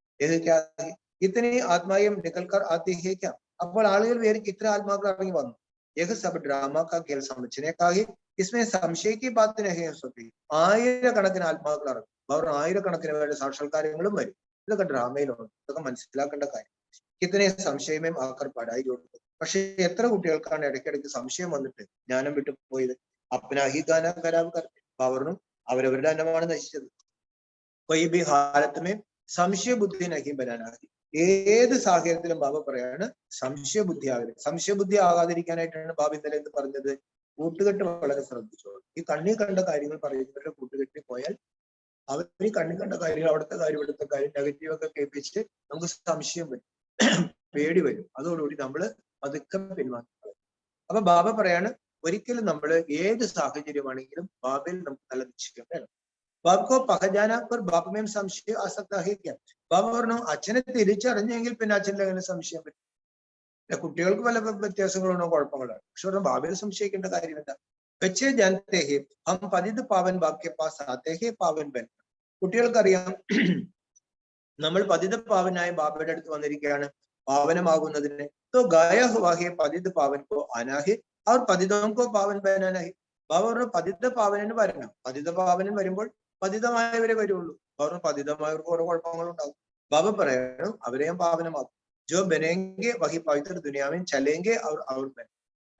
ഇത്തനെ ആത്മായും നികൽക്കർ ആത്മീഹിക്കാം. അപ്പോൾ ആളുകൾ വിചാരിക്കും ഇത്ര ആത്മാക്കൾ ഇറങ്ങി വന്നു. യഹ് സബ് ഡ്രാമ കാ ഖേൽ സമझनेക്കാഹി ഇസ്മേ സംശയക്ക് ബാത്ത് നഹി ഹോ സകി. ആയിരക്കണക്കിന് ആത്മാക്കൾ ഇറങ്ങും. അവർ ആയിരക്കണക്കിന് വേണ്ട സാക്ഷാത്കാരങ്ങളും വരും. ഇതൊക്കെ ഡ്രാമയിലുണ്ട്, ഇതൊക്കെ മനസ്സിലാക്കേണ്ട കാര്യം. ഇത്തനെ സംശയമേ ആക്കർ പടായി കൊടുക്കും. പക്ഷെ എത്ര കുട്ടികൾക്കാണ് ഇടയ്ക്കിടയ്ക്ക് സംശയം വന്നിട്ട് ജ്ഞാനം വിട്ടു പോയത്. അപ്നാഹി ഗാന കരാവ് കർത്തി. പവറിനും അവരവരുടെ അന്നമാണ് നശിച്ചത്. കൊയ്ബി ഹാലത്തുമേ സംശയ ബുദ്ധി നഹി ബനാനാഹി. ഏത് സാഹചര്യത്തിലും ബാബ പറയാണ് സംശയ ബുദ്ധി ആകരുത്. സംശയ ബുദ്ധി ആകാതിരിക്കാനായിട്ടാണ് ബാബ ഇന്നലെ എന്ന് പറഞ്ഞത്. കൂട്ടുകെട്ട് വളരെ ശ്രദ്ധിച്ചോളൂ. ഈ കണ്ണി കണ്ട കാര്യങ്ങൾ പറയുന്നവരുടെ കൂട്ടുകെട്ടി പോയാൽ അവർ ഈ കണ്ണി കണ്ട കാര്യങ്ങൾ അവിടുത്തെ കാര്യം ഇവിടുത്തെ കാര്യം നെഗറ്റീവ് ഒക്കെ കേൾപ്പിച്ച് നമുക്ക് സംശയം വരും, പേടി വരും. അതോടുകൂടി നമ്മൾ അതൊക്കെ പിൻവാങ്ങുന്നത്. അപ്പൊ ബാബ പറയാണ് ഒരിക്കലും നമ്മൾ ഏത് സാഹചര്യമാണെങ്കിലും ബാബയിൽ നമുക്ക് നല്ല നിശ്ചയം വേണം. ബാബക്കോ പഹജാനാപ്പർ ബാപ്പമേം സംശയം ആസക്താഹിക്കാം. ബാബ പറഞ്ഞു അച്ഛനെ തിരിച്ചറിഞ്ഞെങ്കിൽ പിന്നെ അച്ഛൻ്റെ അങ്ങനെ സംശയം പറ്റും. കുട്ടികൾക്ക് പല വ്യത്യാസങ്ങളാണോ കുഴപ്പങ്ങളാണ്, പക്ഷെ ബാബയിൽ സംശയിക്കേണ്ട കാര്യമില്ല. വെച്ചേ ജാനത്തെ ഹേ ഹം പതിത് പാവൻ ബാബ്കെ പാസ് ആത്തെ ഹേ പാവൻ ബൻ. കുട്ടികൾക്കറിയാം നമ്മൾ പതിത പാവനായ ബാബയുടെ അടുത്ത് വന്നിരിക്കുകയാണ് പാവനമാകുന്നതിന്. തോ ഗായ ഹുവാഹെ പതിത് പാവൻ കോ അനാഹെ അവർ പതിതം കോ പാവൻ ബനാനാഹി. ബാബ പറഞ്ഞു പതിത പാവനന് വരണം. പതിത പാവനൻ വരുമ്പോൾ പതിതമായവരെ വരുള്ളൂ. അവർ പതിതമായവർക്ക് ഓരോ കുഴപ്പങ്ങളുണ്ടാകും. ബാബ പറയണം അവരെ ഞാൻ പാവനമാക്കും. ജോ ബനേങ്കെ വഹി പവിത്ര ദുനിയാവിൻ ചലേങ്കെ അവർ ബൻ.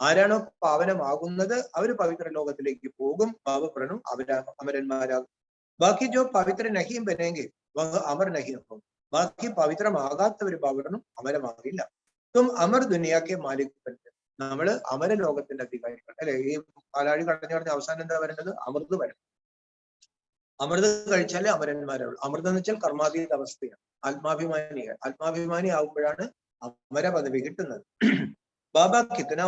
ആരാണോ പാവനമാകുന്നത് അവർ പവിത്ര ലോകത്തിലേക്ക് പോകും. ബാബ പറയണം അമരന്മാരാകും. ബാക്കി ജോ പവിത്ര നഹിയും ബനേങ്കെ വഹ അമർ നഹിയും. ബാക്കി പവിത്രമാകാത്തവർ പറയണം അമരമാകില്ല. തും അമർ ദുനിയാക്കെ മാലിക്. നമ്മള് അമര ലോകത്തിന്റെ അധികാരികൾ അല്ലെ. ഈ പാലാഴി കടഞ്ഞു പറഞ്ഞ അവസാനം എന്താ വരേണ്ടത്? അമൃത് വരണം. അമൃത് കഴിച്ചാലേ അമരന്മാരുള്ളൂ. അമൃതം എന്ന് വെച്ചാൽ കർമാതീത അവസ്ഥയാണ്. ആത്മാഭിമാനികൾ. ആത്മാഭിമാനി ആകുമ്പോഴാണ് അമര പദവി കിട്ടുന്നത്. ബാബ കിത്തന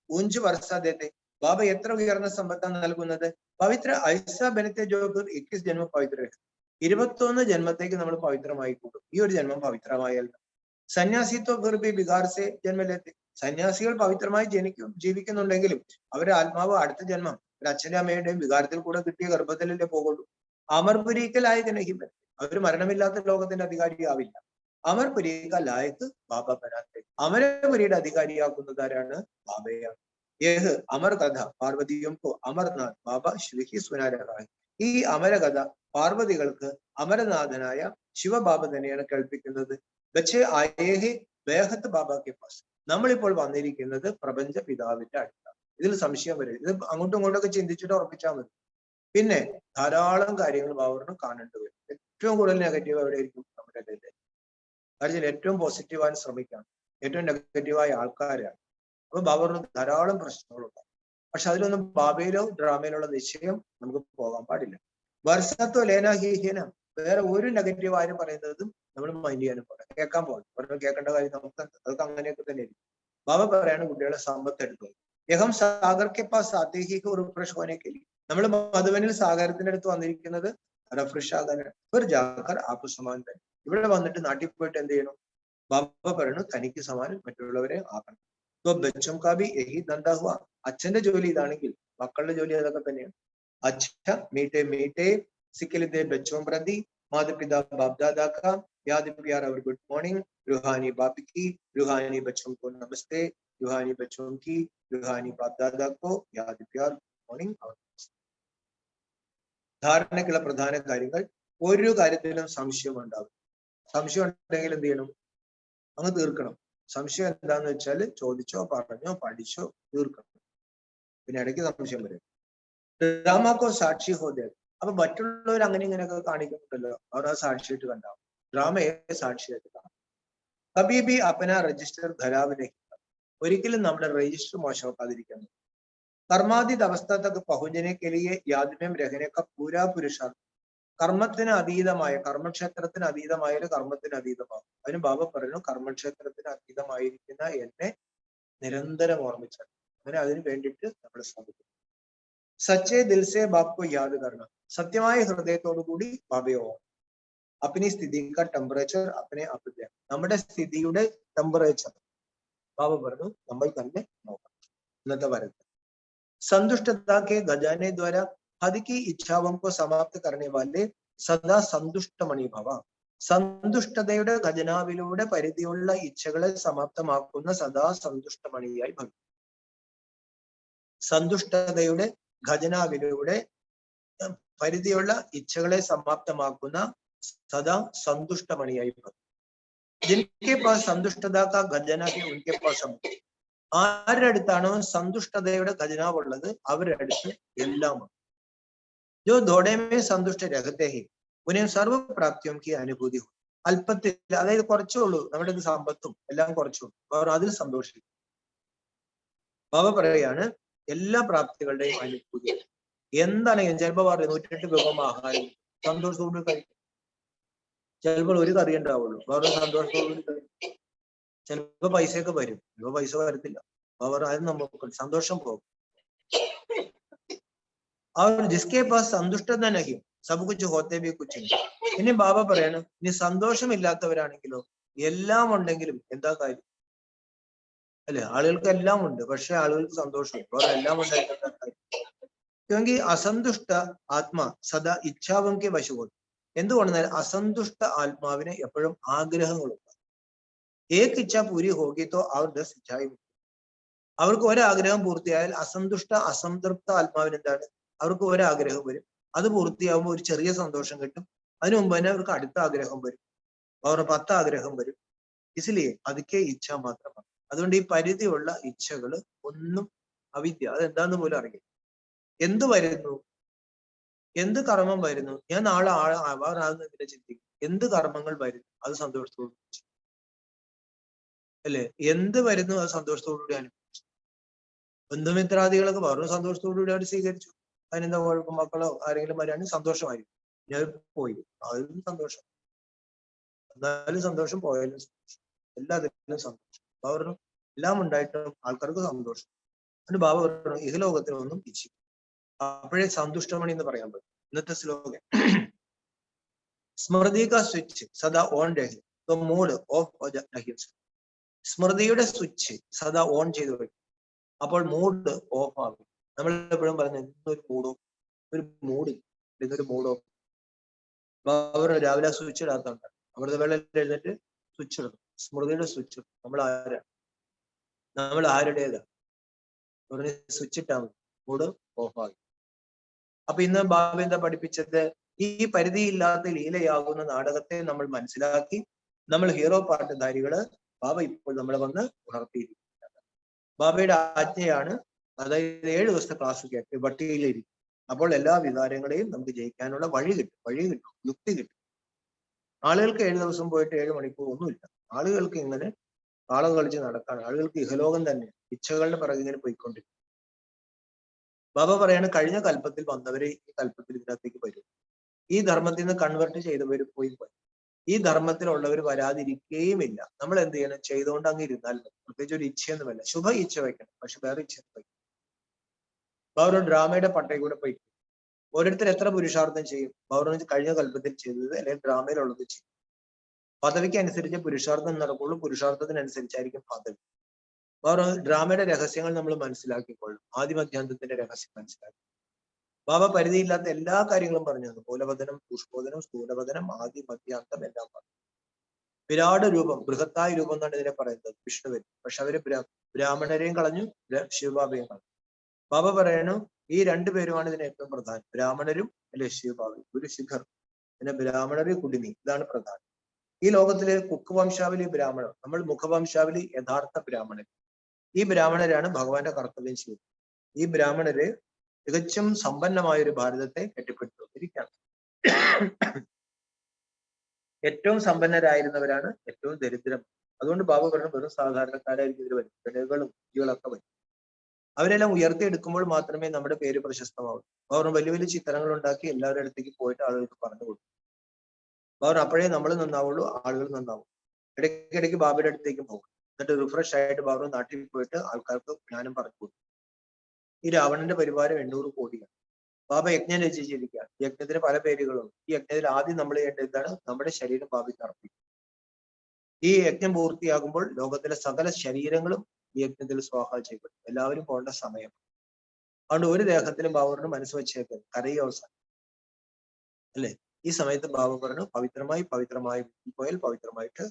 ഊഞ്ച് വർഷാദേത്തെ. ബാബ എത്ര ഉയർന്ന സമ്പത്താണ് നൽകുന്നത്. പവിത്ര ഐസ ബനത്തെ ജോഗർ 21 ജന്മം പവിത്ര. 21 ജന്മത്തേക്ക് നമ്മൾ പവിത്രമായി കൂടും. ഈ ഒരു ജന്മം പവിത്രമായാൽ സന്യാസിത്വ ഗർഭി വികാർസെ ജന്മലെത്തി. സന്യാസികൾ പവിത്രമായി ജീവിക്കുന്നുണ്ടെങ്കിലും അവരുടെ ആത്മാവ് അടുത്ത ജന്മം ഒരു അച്ഛൻ്റെ അമ്മയുടെയും വികാരത്തിൽ കൂടെ കിട്ടിയ ഗർഭത്തിലല്ലേ പോകുള്ളൂ. അമർപുരിക്ക് ലായക് നഹി ബൻ. അവർ മരണമില്ലാത്ത ലോകത്തിന്റെ അധികാരിയാവില്ല. അമർപുരിക്ക് ലായക് ബാബ ബനാത്തെ. അമരപുരിയുടെ അധികാരിയാക്കുന്നത് ആരാണ്? ബാബയാണ്. യേഹ് അമർ കഥ പാർവതിയും അമർനാഥ് ബാബ ശ്രീഹി സുനാരായി. ഈ അമരകഥ പാർവതികൾക്ക് അമരനാഥനായ ശിവബാബ തന്നെയാണ് കേൾപ്പിക്കുന്നത്. ബച്ചേ ആയേഹി ബേഹത്ത് ബാബാക്ക് പാസ്. നമ്മളിപ്പോൾ വന്നിരിക്കുന്നത് പ്രപഞ്ച പിതാവിന്റെ അടുത്താണ്. ഇതിൽ സംശയം വരും. ഇത് അങ്ങോട്ടും ഇങ്ങോട്ടൊക്കെ ചിന്തിച്ചിട്ട് ഉറപ്പിച്ചാൽ മതി. പിന്നെ ധാരാളം കാര്യങ്ങൾ ബാബറിന് കാണേണ്ടി വരും. ഏറ്റവും കൂടുതൽ നെഗറ്റീവ് എവിടെയായിരിക്കും? നമ്മുടെ ഇടയിൽ. കാരണം ഏറ്റവും പോസിറ്റീവാൻ ശ്രമിക്കണം. ഏറ്റവും നെഗറ്റീവായ ആൾക്കാരാണ്. അപ്പൊ ബാബറിന് ധാരാളം പ്രശ്നങ്ങളുണ്ടാകും. പക്ഷെ അതിലൊന്നും ബാബയിലോ ഡ്രാമയിലുള്ള നിശ്ചയം നമുക്ക് പോകാൻ പാടില്ല. വർഷത്തോ ലേനാഹീഹീന. വേറെ ഒരു നെഗറ്റീവ് ആരും പറയുന്നതും നമ്മൾ മൈൻഡ് ചെയ്യാനും പോകണം. കേൾക്കാൻ പോകണം. ഒരെണ്ണം കേൾക്കേണ്ട കാര്യം നമുക്ക് അതൊക്കെ അങ്ങനെയൊക്കെ തന്നെ ആയിരിക്കും. ബാബ പറയാണ് കുട്ടികളെ സമ്പത്ത് എടുക്കുക. യഹം സാഗർക്കെ പാസ് ആത്തേഹിക്ക് റിഫ്രഷ് ഹോനേക്കലി. നമ്മൾ മധുവനിൽ സാഗരത്തിന്റെ അടുത്ത് വന്നിരിക്കുന്നത് റിഫ്രഷ് ആകാനാണ്. ഒരു ജാക്കർ ആപ്പ് സമാൻ തന്നെ. ഇവിടെ വന്നിട്ട് നാട്ടിൽ പോയിട്ട് എന്ത് ചെയ്യണം? ബാബ പറയണു തനിക്ക് സമാനം മറ്റുള്ളവരെ ആക്കണം. ബച്ചും കാബി യഹി ദന്താ ഹുവ. അച്ഛന്റെ ജോലി ഇതാണെങ്കിൽ മക്കളുടെ ജോലി അതൊക്കെ തന്നെയാണ്. അച്ഛ മീട്ടെ മീട്ടെ സിക്കലിന്റെ ബച്ചോം പ്രതി മാതാപിതാ ബാപ് ദാദാ കാ യാദ് പ്യാർ അവർ ഗുഡ് മോർണിംഗ്. रूहानी बाप की, रूहानी बच्चों को नमस्ते, रूहानी बच्चों की, रूहानी बाप दादा को याद प्यार മോർണിംഗ്. ധാരണയ്ക്കുള്ള പ്രധാന കാര്യങ്ങൾ. ഒരു കാര്യത്തിലും സംശയം ഉണ്ടാകും. സംശയം ഉണ്ടെങ്കിൽ എന്ത് ചെയ്യണം? അങ്ങ് തീർക്കണം. സംശയം എന്താന്ന് വെച്ചാൽ ചോദിച്ചോ പറഞ്ഞോ പഠിച്ചോ തീർക്കണം. പിന്നെ ഇടയ്ക്ക് സംശയം വരും. ഡ്രാമാക്കോ സാക്ഷി ഹോദേ. അപ്പൊ മറ്റുള്ളവർ അങ്ങനെ ഇങ്ങനെയൊക്കെ കാണിക്കുന്നുണ്ടല്ലോ, അവർ ആ സാക്ഷിയായിട്ട് കണ്ടാവും. ഡ്രാമയെ സാക്ഷിയായിട്ട് കാണാം. കബീബി അപ്പന രജിസ്റ്റർ ഖരാബിനെ. ഒരിക്കലും നമ്മുടെ രജിസ്റ്റർ മോശമാക്കാതിരിക്കുന്നു. കർമാതീത അവസ്ഥ തക്ക് പഹുജനെ കെലിയെ യാദ്യം രഹനേക്ക പൂരാ പുരുഷാർത്ഥം. കർമ്മത്തിന് അതീതമായ, കർമ്മക്ഷേത്രത്തിന് അതീതമായ ഒരു കർമ്മത്തിന് അതീതമാകും. അതിന് ബാബ പറഞ്ഞു കർമ്മക്ഷേത്രത്തിന് അതീതമായിരിക്കുന്ന എന്നെ നിരന്തരം ഓർമ്മിച്ചാൽ. അങ്ങനെ അതിന് വേണ്ടിയിട്ട് നമ്മൾ ശ്രമിക്കും. സച്ചേ ദിൽസെ ബാപ്കോ യാദ് കരണം. സത്യമായ ഹൃദയത്തോടു കൂടി ബാബയെ ഓർമ്മ. അപ്പനി സ്ഥിതിക്ക ടെമ്പറേച്ചർ അപ്പനെ അപ്പ. നമ്മുടെ സ്ഥിതിയുടെ ടെമ്പറേച്ചർ ബാബ പറഞ്ഞു നമ്മൾ തന്നെ നോക്കണം. ഇന്നത്തെ വരത്ത് संतुष्टता के खजाने द्वारा हद की इच्छाओं को समाप्त करने वाले सदा സന്തുഷ്ടമണി ഭവ. സന്തുഷ്ടതയുടെ ഖജനാവിലൂടെ പരിധിയുള്ള ഇച്ഛകളെ സമാപ്തമാക്കുന്ന സദാ സന്തുഷ്ടമണിയായി ഭവിക്കും. സന്തുഷ്ടതയുടെ ഖജനാവിലൂടെ പരിധിയുള്ള ഇച്ഛകളെ സമാപ്തമാക്കുന്ന സദാ സന്തുഷ്ടമണിയായി ഭവിക്കും. ജിൻകെ പാസ് സന്തുഷ്ടത കാ ഖജന ഹെ ഉൻകെ പാസ്. ആരുടെ അടുത്താണോ സന്തുഷ്ടതയുടെ ഖജനാവുള്ളത് അവരുടെ അടുത്ത് എല്ലാമാണ്. ജോ ദോടേമേ സന്തുഷ്ട രഹത്തെ ഹി ഉന്ഹേം സർവപ്രാപ്തിയും കി അനുഭൂതി. അല്പത്തിൽ, അതായത് കുറച്ചേ ഉള്ളൂ നമ്മുടെ സമ്പത്തും എല്ലാം കുറച്ചുള്ളൂ, അവർ അതിൽ സന്തോഷിക്കും. ബാബ പറയാണ് എല്ലാ പ്രാപ്തികളുടെയും അനുഭൂതി എന്താണെങ്കിലും ചിലപ്പോൾ പറയും 108 വിഭവം ആഹാരം സന്തോഷത്തോട് കഴിക്കും. ചിലപ്പോൾ ഒരു കറി ഉണ്ടാവുള്ളൂ, വേറെ സന്തോഷത്തോടുകൂടി കഴിക്കും. ചിലപ്പോ പൈസയൊക്കെ വരും, ചിലപ്പോ പൈസ വരത്തില്ല. അവർ ആരും നമുക്ക് സന്തോഷം പോകും. അവർ ജിസ്കെ പാസ് സന്തുഷ്ടത നഹി സബ് കുച്ച് ഹോത്തെ ഭി കുച്ച്. ഇനി ബാബ പറയാണ് ഇനി സന്തോഷമില്ലാത്തവരാണെങ്കിലോ എല്ലാം ഉണ്ടെങ്കിലും എന്താ കാര്യം അല്ലെ? ആളുകൾക്ക് എല്ലാം ഉണ്ട്, പക്ഷെ ആളുകൾക്ക് സന്തോഷം വേറെ എല്ലാം ഉണ്ടായിട്ട് കാര്യം. ക്യോങ്കി അസന്തുഷ്ട ആത്മാ സദാ ഇച്ഛാവങ്കി വശുവും. എന്തുകൊണ്ടെന്നാൽ അസന്തുഷ്ട ആത്മാവിന് എപ്പോഴും ആഗ്രഹങ്ങളുണ്ട്. ഏക് ഇച്ഛ പൂരി ഹോഗി തോ അവർ 10 ഇച്ഛായി. അവർക്ക് ഒരാഗ്രഹം പൂർത്തിയായാൽ അസന്തുഷ്ട അസംതൃപ്ത ആത്മാവിന് എന്താണ്? അവർക്ക് ഒരാഗ്രഹം വരും, അത് പൂർത്തിയാകുമ്പോൾ ഒരു ചെറിയ സന്തോഷം കിട്ടും. അതിനു മുമ്പ് തന്നെ അവർക്ക് അടുത്ത ആഗ്രഹം വരും, അവർ 10 ആഗ്രഹം വരും. ഇതിലെ അതൊക്കെ ഇച്ഛ മാത്രമാണ്. അതുകൊണ്ട് ഈ പരിധിയുള്ള ഇച്ഛകൾ ഒന്നും അവിദ്യ, അതെന്താന്ന് പോലും അറിയില്ല. എന്ത് വരുന്നു, എന്ത് കർമ്മം വരുന്നു, ഞാൻ നാളെ ആവാറാകുന്നതിനെ ചിന്തിക്കും. എന്ത് കർമ്മങ്ങൾ വരുന്നു അത് സന്തോഷത്തോടു അല്ലെ? എന്ത് വരുന്നു അത് സന്തോഷത്തോടുകൂടി അനുഭവിച്ചു. ബന്ധുമിത്രാദികളൊക്കെ പറഞ്ഞു സന്തോഷത്തോടുകൂടി അവർ സ്വീകരിച്ചു. അതിനെന്താ കുഴപ്പം? മക്കളോ ആരെങ്കിലും വരികയാണെങ്കിൽ സന്തോഷമായിരിക്കും. ഞാൻ പോയി അതിലും സന്തോഷം, എന്നാലും സന്തോഷം, പോയാലും സന്തോഷം, എല്ലാത്തിനും സന്തോഷം. പറഞ്ഞു എല്ലാം ഉണ്ടായിട്ടും ആൾക്കാർക്ക് സന്തോഷം. അതിന് ബാബ പറഞ്ഞു ഇഹലോകത്തിനൊന്നും ഇച്ഛിക്കും. അപ്പോഴേ സന്തുഷ്ടമണി എന്ന് പറയാൻ പറ്റും. ഇന്നത്തെ ശ്ലോകം സ്മൃതി കാ സ്വിച്ച് സദാ ഓൺ രഹി തോ മൂഡ് ഓഫ് രഹി. സ്മൃതിയുടെ സ്വിച്ച് സദാ ഓൺ ചെയ്ത് വയ്ക്കും, അപ്പോൾ മൂഡ് ഓഫ് ആകും. നമ്മൾ എപ്പോഴും പറയുന്നത് ഇന്നൊരു മൂഡ് ഓഫ്, ഒരു മൂഡിൽ ഇന്നൊരു മൂഡ് ഓഫ്. ബാബർ രാവിലെ സ്വിച്ച് ഇടാത്തതുണ്ട്. അമൃതവേളയിൽ എഴുന്നേറ്റ് സ്വിച്ച് ഇടും. സ്മൃതിയുടെ സ്വിച്ച്. നമ്മൾ ആരുടേതാ? സ്വിച്ച് ഇട്ടാൽ മതി, മൂഡ് ഓഫായി. അപ്പൊ ഇന്ന് ബാബ എന്താ പഠിപ്പിച്ചത്? ഈ പരിധിയില്ലാത്ത ലീലയാകുന്ന നാടകത്തെ നമ്മൾ മനസ്സിലാക്കി നമ്മൾ ഹീറോ പാട്ടുധാരികള് ബാബ ഇപ്പോൾ നമ്മളെ വന്ന് ഉണർത്തിയിരിക്കുന്നത്. ബാബയുടെ ആജ്ഞയാണ്, അതായത് 7 ദിവസത്തെ ക്ലാസ് കേട്ട് വട്ടിയിലിരിക്കും. അപ്പോൾ എല്ലാ വികാരങ്ങളെയും നമുക്ക് ജയിക്കാനുള്ള വഴി കിട്ടും, യുക്തി കിട്ടും. ആളുകൾക്ക് 7 ദിവസം പോയിട്ട് 7 മണിക്കൂർ ഒന്നുമില്ല. ആളുകൾക്ക് ഇങ്ങനെ താളം കളിച്ച് നടക്കാണ്. ആളുകൾക്ക് ഇഹലോകം തന്നെ ഇച്ഛകളുടെ പിറകിങ്ങനെ പോയിക്കൊണ്ടിരിക്കും. ബാബ പറയാണ്, കഴിഞ്ഞ കൽപ്പത്തിൽ വന്നവരെ ഈ കൽപ്പത്തിൽ ഇതിനകത്തേക്ക് വരും. ഈ ധർമ്മത്തിൽ നിന്ന് കൺവെർട്ട് ചെയ്തവർ പോയി. ഈ ധർമ്മത്തിലുള്ളവർ വരാതിരിക്കുകയുമില്ല. നമ്മൾ എന്ത് ചെയ്യണം? ചെയ്തുകൊണ്ട് അങ്ങ് ഇരുന്നാൽ മതി. പ്രത്യേകിച്ച് ഒരു ഇച്ഛയൊന്നുമല്ല. ശുഭ ഇച്ഛ വയ്ക്കണം, പക്ഷെ വേറെ ഇച്ഛ വയ്ക്കണം. ബാബർ ഡ്രാമയുടെ പട്ടയിൽ കൂടെ പോയി. ഓരോരുത്തർ എത്ര പുരുഷാർത്ഥം ചെയ്യും? ബാബർ കഴിഞ്ഞ കൽപ്പത്തിൽ ചെയ്തത് അല്ലെങ്കിൽ ഡ്രാമയിലുള്ളത് ചെയ്യും. പദവിക്ക് അനുസരിച്ച് പുരുഷാർത്ഥം നടക്കുള്ളൂ, പുരുഷാർത്ഥത്തിനനുസരിച്ചായിരിക്കും പദവി. ബാബർ ഡ്രാമയുടെ രഹസ്യങ്ങൾ നമ്മൾ മനസ്സിലാക്കിക്കൊള്ളും. ആദിമധ്യാന്തത്തിന്റെ രഹസ്യം മനസ്സിലാക്കി. ബാബ പരിധിയില്ലാത്ത എല്ലാ കാര്യങ്ങളും പറഞ്ഞു തന്നു. മൂലവദനം, പുഷ്പോദനം, സ്ഥൂലവദനം, ആദി മധ്യാന്തം എല്ലാം പറഞ്ഞു. വിരാട് രൂപം, ബൃഹത്തായ രൂപം എന്നാണ് ഇതിനെ പറയുന്നത്, വിഷ്ണുവിന്. പക്ഷെ അവര് ബ്രാഹ്മണരെയും കളഞ്ഞു, ശിവബാബയും കളഞ്ഞു. ബാബ പറയണു, ഈ 2 പേരുമാണ് ഇതിന് ഏറ്റവും പ്രധാനം. ബ്രാഹ്മണരും അല്ലെ ശിവബാബയും. ഒരു ശിഖർ, പിന്നെ ബ്രാഹ്മണര് കുടിമി, ഇതാണ് പ്രധാനം. ഈ ലോകത്തിലെ കുക്ക് വംശാവലി ബ്രാഹ്മണർ, നമ്മൾ മുഖവംശാവലി യഥാർത്ഥ ബ്രാഹ്മണർ. ഈ ബ്രാഹ്മണരാണ് ഭഗവാന്റെ കർത്തവ്യം ചെയ്യുന്നത്. ഈ ബ്രാഹ്മണര് തികച്ചും സമ്പന്നമായ ഒരു ഭാരതത്തെ കെട്ടിപ്പടുത്തുകൊണ്ടിരിക്കുകയാണ്. ഏറ്റവും സമ്പന്നരായിരുന്നവരാണ് ഏറ്റവും ദരിദ്രം. അതുകൊണ്ട് ബാബ പറഞ്ഞു, വെറും സാധാരണക്കാരായിരിക്കും ഇതിൽ വരും. പെണ്ണുകളും കുട്ടികളൊക്കെ വരും. അവരെല്ലാം ഉയർത്തിയെടുക്കുമ്പോൾ മാത്രമേ നമ്മുടെ പേര് പ്രശസ്തമാവൂ. അവർ വലിയ വലിയ ചിത്രങ്ങൾ ഉണ്ടാക്കി എല്ലാവരുടെ അടുത്തേക്ക് പോയിട്ട് ആളുകൾക്ക് പറഞ്ഞു കൊടുക്കും. അവർ അപ്പോഴേ നമ്മൾ നന്നാവുള്ളൂ, ആളുകൾ നന്നാവും. ഇടയ്ക്കിടയ്ക്ക് ബാബയുടെ അടുത്തേക്ക് പോകും. എന്നിട്ട് റിഫ്രഷ് ആയിട്ട് ബാബ നാട്ടിൽ പോയിട്ട് ആൾക്കാർക്ക് ജ്ഞാനം പറഞ്ഞു കൊടുക്കും. ഈ രാവണന്റെ പരിവാരം 800 കോടിയാണ്. ബാബ യജ്ഞം രചിച്ചിരിക്കുകയാണ്. യജ്ഞത്തിന് പല പേരുകളുണ്ട്. ഈ യജ്ഞത്തിൽ ആദ്യം നമ്മൾ ചെയ്യേണ്ടത് എന്താണ്? നമ്മുടെ ശരീരം ബാബയ്ക്ക് അർപ്പിക്കും. ഈ യജ്ഞം പൂർത്തിയാകുമ്പോൾ ലോകത്തിലെ സകല ശരീരങ്ങളും ഈ യജ്ഞത്തിൽ സ്വാഹ ചെയ്യപ്പെടും. എല്ലാവരും പോകേണ്ട സമയം. അതുകൊണ്ട് ഒരു ദേഹത്തിലും ബാബറിന് മനസ്സ് വെച്ചേക്കും, കരയും അവസാനം അല്ലെ. ഈ സമയത്ത് ബാബ പറഞ്ഞു, പവിത്രമായി പോയാൽ പവിത്രമായിട്ട്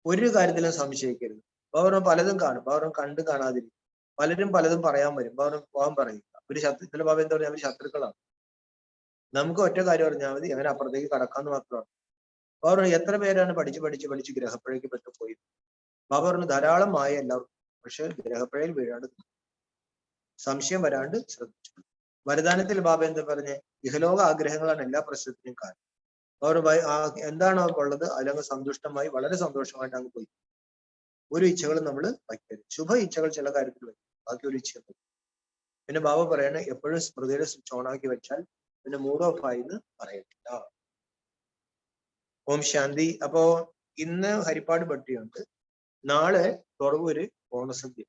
ഒരു കാര്യത്തിലും സംശയിക്കരുത്. ബാബർ പലതും കാണും, ബാബർ കണ്ടു കാണാതിരിക്കും. പലരും പലതും പറയാൻ വരും, ബാബർ പോകാൻ പറയും. ഒരു ശത്രുക്കളുടെ ബാബ എന്താ പറയുക? അവർ ശത്രുക്കളാണ്. നമുക്ക് ഒറ്റ കാര്യം പറഞ്ഞാൽ മതി, അവൻ അപ്പുറത്തേക്ക് കടക്കാന്ന് മാത്രമാണ്. ബാബർ എത്ര പേരാണ് പഠിച്ച് ഗ്രഹപ്പഴയ്ക്ക് പെട്ടുപോയി. ബാബ പറഞ്ഞു, ധാരാളം മായ എല്ലാവർക്കും, പക്ഷെ ഗ്രഹപ്പഴയിൽ വീഴാണ്ട് സംശയം വരാണ്ട് ശ്രദ്ധിച്ചു. വരദാനത്തിൽ ബാബ എന്താ പറഞ്ഞേ? ഇഹലോക ആഗ്രഹങ്ങളാണ് എല്ലാ പ്രശ്നത്തിനും കാരണം. അവർ എന്താണോ ഉള്ളത് അതിലങ്ങ് സന്തുഷ്ടമായി, വളരെ സന്തോഷമായിട്ട് അങ്ങ് പോയി. ഒരു ഇച്ഛകളും നമ്മൾ വയ്ക്കരുത്. ശുഭ ഇച്ഛകൾ ചില കാര്യത്തിൽ വയ്ക്കും, ബാക്കി ഒരു ഇച്ഛ. പിന്നെ ബാബ പറയണേ, എപ്പോഴും സ്മൃതിയുടെ സ്വിച്ച് ഓണാക്കി വെച്ചാൽ പിന്നെ മൂഡ് ഓഫ് ആയി എന്ന് പറയത്തില്ല. ഓം ശാന്തി. അപ്പോ ഇന്ന് ഹരിപ്പാട് ഭട്ടിയുണ്ട്, നാളെ തുറവൂര് ഓണസദ്യ.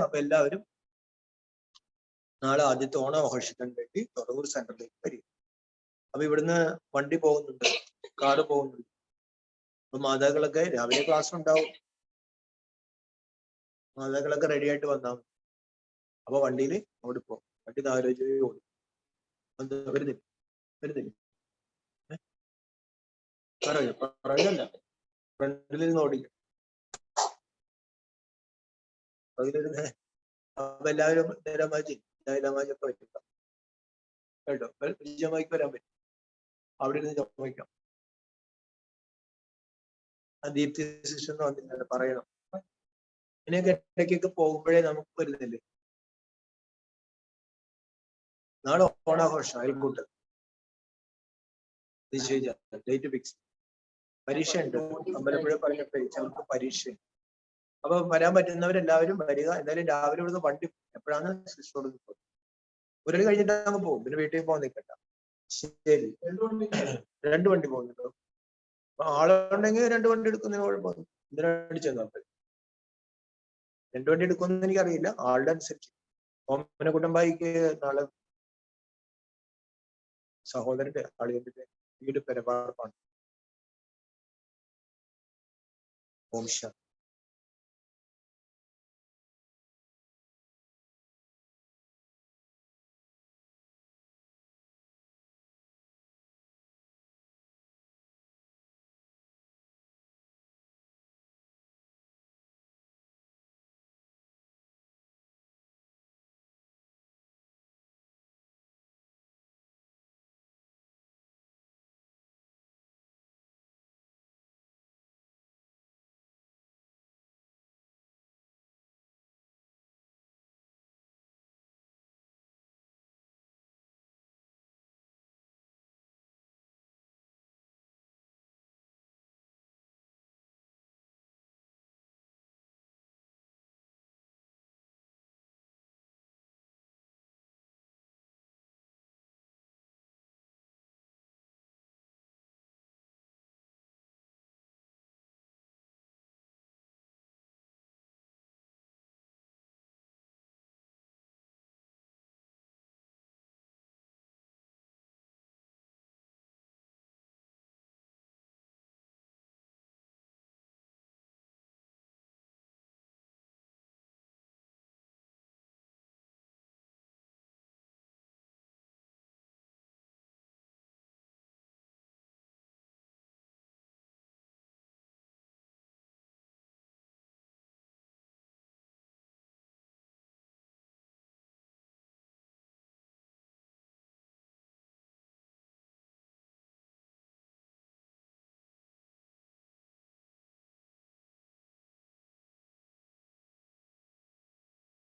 അപ്പൊ എല്ലാവരും നാളെ ആദ്യത്തെ ഓണം ആഘോഷിക്കാൻ വേണ്ടി തുറവൂർ സെന്ററിലേക്ക് വരും. അപ്പൊ ഇവിടുന്ന് വണ്ടി പോകുന്നുണ്ട്, കാറ് പോകുന്നുണ്ട്. അപ്പൊ മാതാക്കളൊക്കെ രാവിലെ ക്ലാസ് ഉണ്ടാവും, മാതാക്കളൊക്കെ റെഡി ആയിട്ട് വന്നാൽ മതി. അപ്പൊ വണ്ടിയിൽ അവിടെ പോകും. വണ്ടി ആലോചിച്ച് ഓടും. വരുന്നില്ല പറയല്ല, ഫ്രണ്ടിലിരുന്ന് ഓടിക്കും. അതിലിരുന്ന് അപ്പൊ എല്ലാവരും നേരമാജി ലൈലാമാജൊക്കെ വെച്ചിട്ടാ കേട്ടോ. വിജയമായിക്ക് വരാൻ പറ്റും, അവിടെ ഇരുന്ന് ചോദിക്കാം. ആ ദീപ്തി സിസ്റ്റർ വന്നില്ല, പറയണം. ഇതിനൊക്കെ ഇടയ്ക്കൊക്കെ പോകുമ്പോഴേ നമുക്ക് വരുന്നില്ലേ. നാളെ ഓണാഘോഷം അയൽക്കൂട്ട് ഡേറ്റ് ഫിക്സ്. പരീക്ഷയുണ്ട്, അമ്പലപ്പുഴ പറഞ്ഞപ്പോഴേ ചിലർക്ക് പരീക്ഷയുണ്ട്. അപ്പൊ വരാൻ പറ്റുന്നവരെല്ലാവരും വരിക. എന്തായാലും രാവിലെ ഇവിടുന്ന് വണ്ടി എപ്പോഴാണ് സിസ്റ്ററോട് പോകുന്നത്, ഒരു കഴിഞ്ഞിട്ട് അങ്ങ് പോകും. പിന്നെ വീട്ടിൽ പോകാൻ നിൽക്കണ്ട. ശരി, 2 വണ്ടി പോകുന്നുണ്ടോ? അപ്പൊ ആളുണ്ടെങ്കിൽ 2 വണ്ടി എടുക്കുന്നതിന് കുഴപ്പമൊന്നും. ഇതിനു ചെന്നാൽ 2 വണ്ടി എടുക്കുമെന്ന് എനിക്കറിയില്ല, ആളുടെ അനുസരിച്ച്. ഓമന കുട്ടമ്പായിക്ക് നാളെ സഹോദരന്റെ അളിയന്റെ വീട് പെരവാർപ്പാണ്. ഓം ശാന്തി.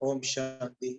ഓം ശാന്തി.